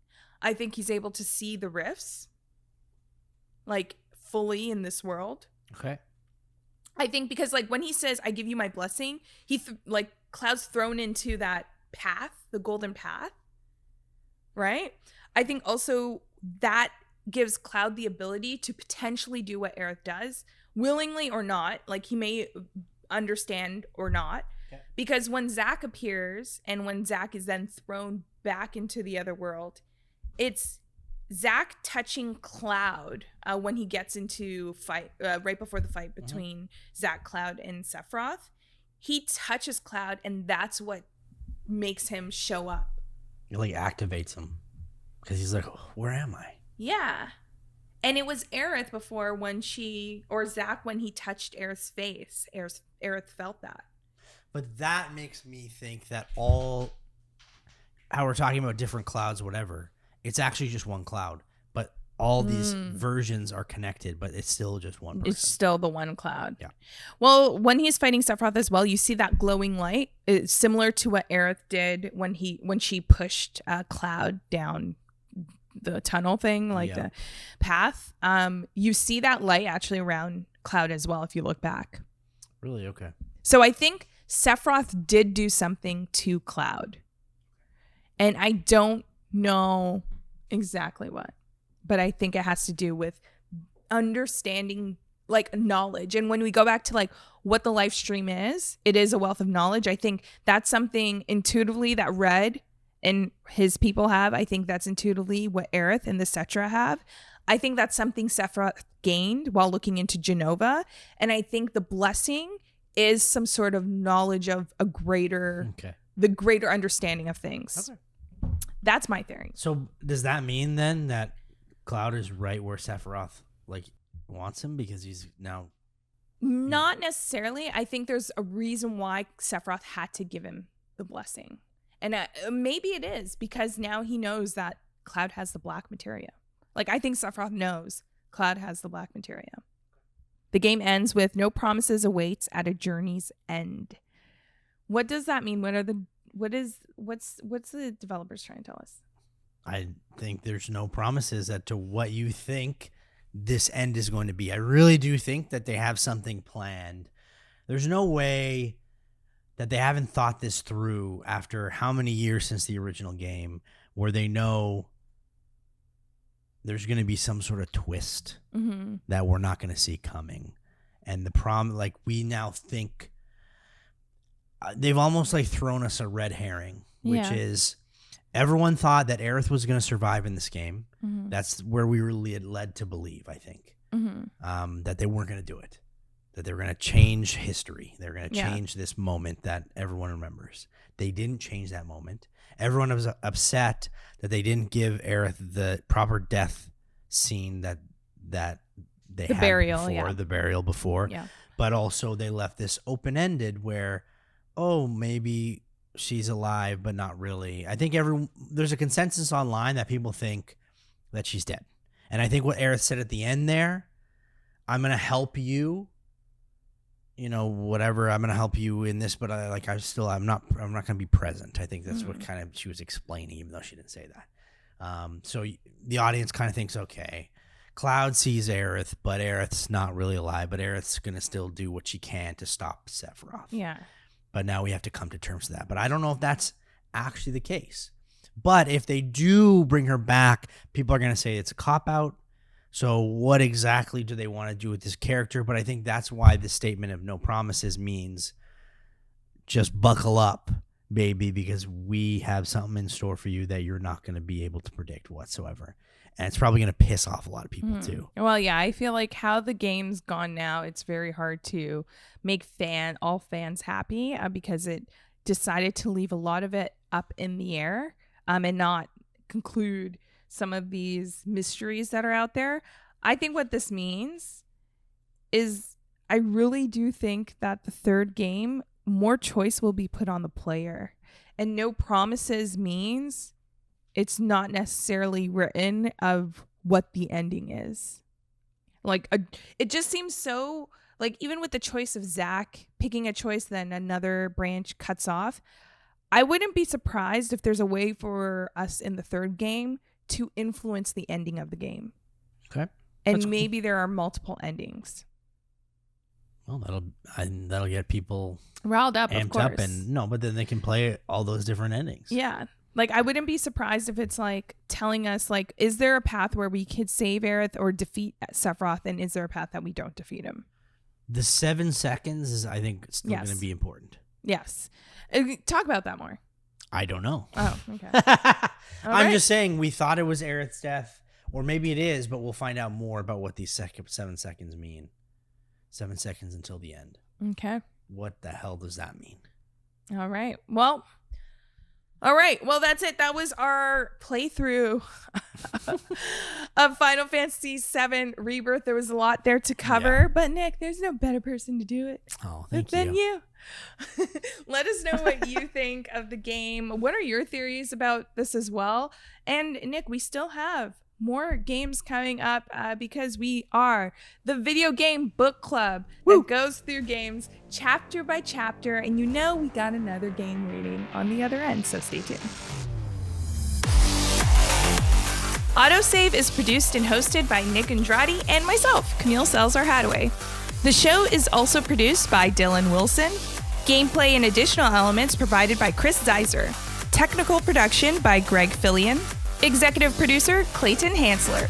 I think he's able to see the rifts like fully in this world. Okay. I think because like when he says, I give you my blessing, like Cloud's thrown into that path, the golden path. Right? I think also that gives Cloud the ability to potentially do what Aerith does, willingly or not. Like he may understand or not. Okay. Because when Zack appears and when Zack is then thrown back into the other world, it's Zack touching Cloud when he gets into fight, right before the fight between Zack, Cloud, and Sephiroth. He touches Cloud and that's what makes him show up. It like activates him because he's like, oh, where am I? Yeah. And it was Aerith before or Zack when he touched Aerith's face. Aerith felt that. But that makes me think that how we're talking about different clouds, whatever, it's actually just one cloud. But all these versions are connected, but it's still just one person. It's still the one cloud. Yeah. Well, when he's fighting Sephiroth as well, you see that glowing light. It's similar to what Aerith did when she pushed Cloud down the tunnel thing, like the path. You see that light actually around Cloud as well if you look back. Really? Okay. So I think Sephiroth did do something to Cloud. And I don't know exactly what. But I think it has to do with understanding, like, knowledge. And when we go back to, like, what the live stream is, it is a wealth of knowledge. I think that's something intuitively that Red and his people have. I think that's intuitively what Aerith and the Cetra have. I think that's something Sephiroth gained while looking into Genova. And I think the blessing is some sort of knowledge of the greater understanding of things. Okay. That's my theory. So does that mean then that Cloud is right where Sephiroth like wants him because he's now? Not necessarily. I think there's a reason why Sephiroth had to give him the blessing. And maybe it is because now he knows that Cloud has the black materia. Like, I think Sephiroth knows Cloud has the black materia. The game ends with no promises awaits at a journey's end. What does that mean? What's the developers trying to tell us? I think there's no promises as to what you think this end is going to be. I really do think that they have something planned. There's no way that they haven't thought this through after how many years since the original game where they know there's going to be some sort of twist that we're not going to see coming. And we now think they've almost like thrown us a red herring, which is everyone thought that Aerith was going to survive in this game. That's where we were led to believe, I think, that they weren't going to do it, that they were going to change history. They were going to change this moment that everyone remembers. They didn't change that moment. Everyone was upset that they didn't give Aerith the proper death scene that they had before, the burial before. Yeah. But also they left this open-ended where, oh, maybe she's alive, but not really. I think there's a consensus online that people think that she's dead. And I think what Aerith said at the end there, I'm going to help you, whatever, I'm going to help you in this, but I'm not going to be present. I think that's what kind of she was explaining, even though she didn't say that. So the audience kind of thinks, okay, Cloud sees Aerith, but Aerith's not really alive. But Aerith's gonna still do what she can to stop Sephiroth. Yeah. But now we have to come to terms with that. But I don't know if that's actually the case. But if they do bring her back, people are gonna say it's a cop-out. So what exactly do they want to do with this character? But I think that's why the statement of no promises means just buckle up, baby, because we have something in store for you that you're not going to be able to predict whatsoever. And it's probably going to piss off a lot of people too. Well, yeah, I feel like how the game's gone now, it's very hard to make all fans happy because it decided to leave a lot of it up in the air and not conclude some of these mysteries that are out there. I think what this means is I really do think that the third game, more choice will be put on the player. And no promises means it's not necessarily written of what the ending is. Like, it just seems so, like, even with the choice of Zack picking a choice, then another branch cuts off. I wouldn't be surprised if there's a way for us in the third game to influence the ending of the game. Okay. And maybe there are multiple endings. Well, that'll get people riled up, amped of course. up, and but then they can play all those different endings. Yeah. Like, I wouldn't be surprised if it's like telling us, like, is there a path where we could save Aerith or defeat Sephiroth, and is there a path that we don't defeat him? The 7 seconds is, I think, still going to be important. Yes. Talk about that more. I don't know. Oh, okay. I'm just saying we thought it was Aerith's death, or maybe it is, but we'll find out more about what these 7 seconds mean. 7 seconds until the end. Okay. What the hell does that mean? All right. Well, that's it. That was our playthrough of Final Fantasy VII Rebirth. There was a lot there to cover, but Nick, there's no better person to do it than you. Let us know what you think of the game. What are your theories about this as well? And Nick, we still have more games coming up because we are the video game book club that goes through games chapter by chapter, and we got another game waiting on the other end, so stay tuned. AutoSave is produced and hosted by Nick Andrade and myself, Camille Salazar-Hadaway. The show is also produced by Dylan Wilson. Gameplay and additional elements provided by Chris Zeiser. Technical production by Greg Fillion. Executive producer, Clayton Hansler.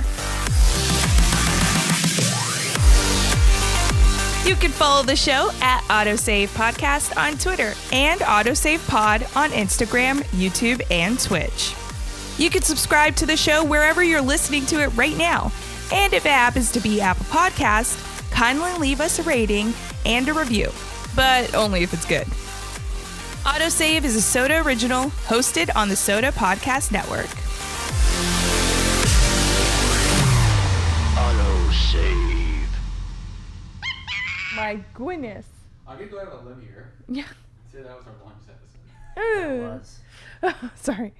You can follow the show at AutoSave Podcast on Twitter and AutoSave Pod on Instagram, YouTube, and Twitch. You can subscribe to the show wherever you're listening to it right now. And if it happens to be Apple Podcast, kindly leave us a rating and a review, but only if it's good. AutoSave is a Soda original hosted on the Soda Podcast Network. AutoSave. My goodness. I'm going to go out on a limb here. Yeah. Say that was our longest episode. Sorry.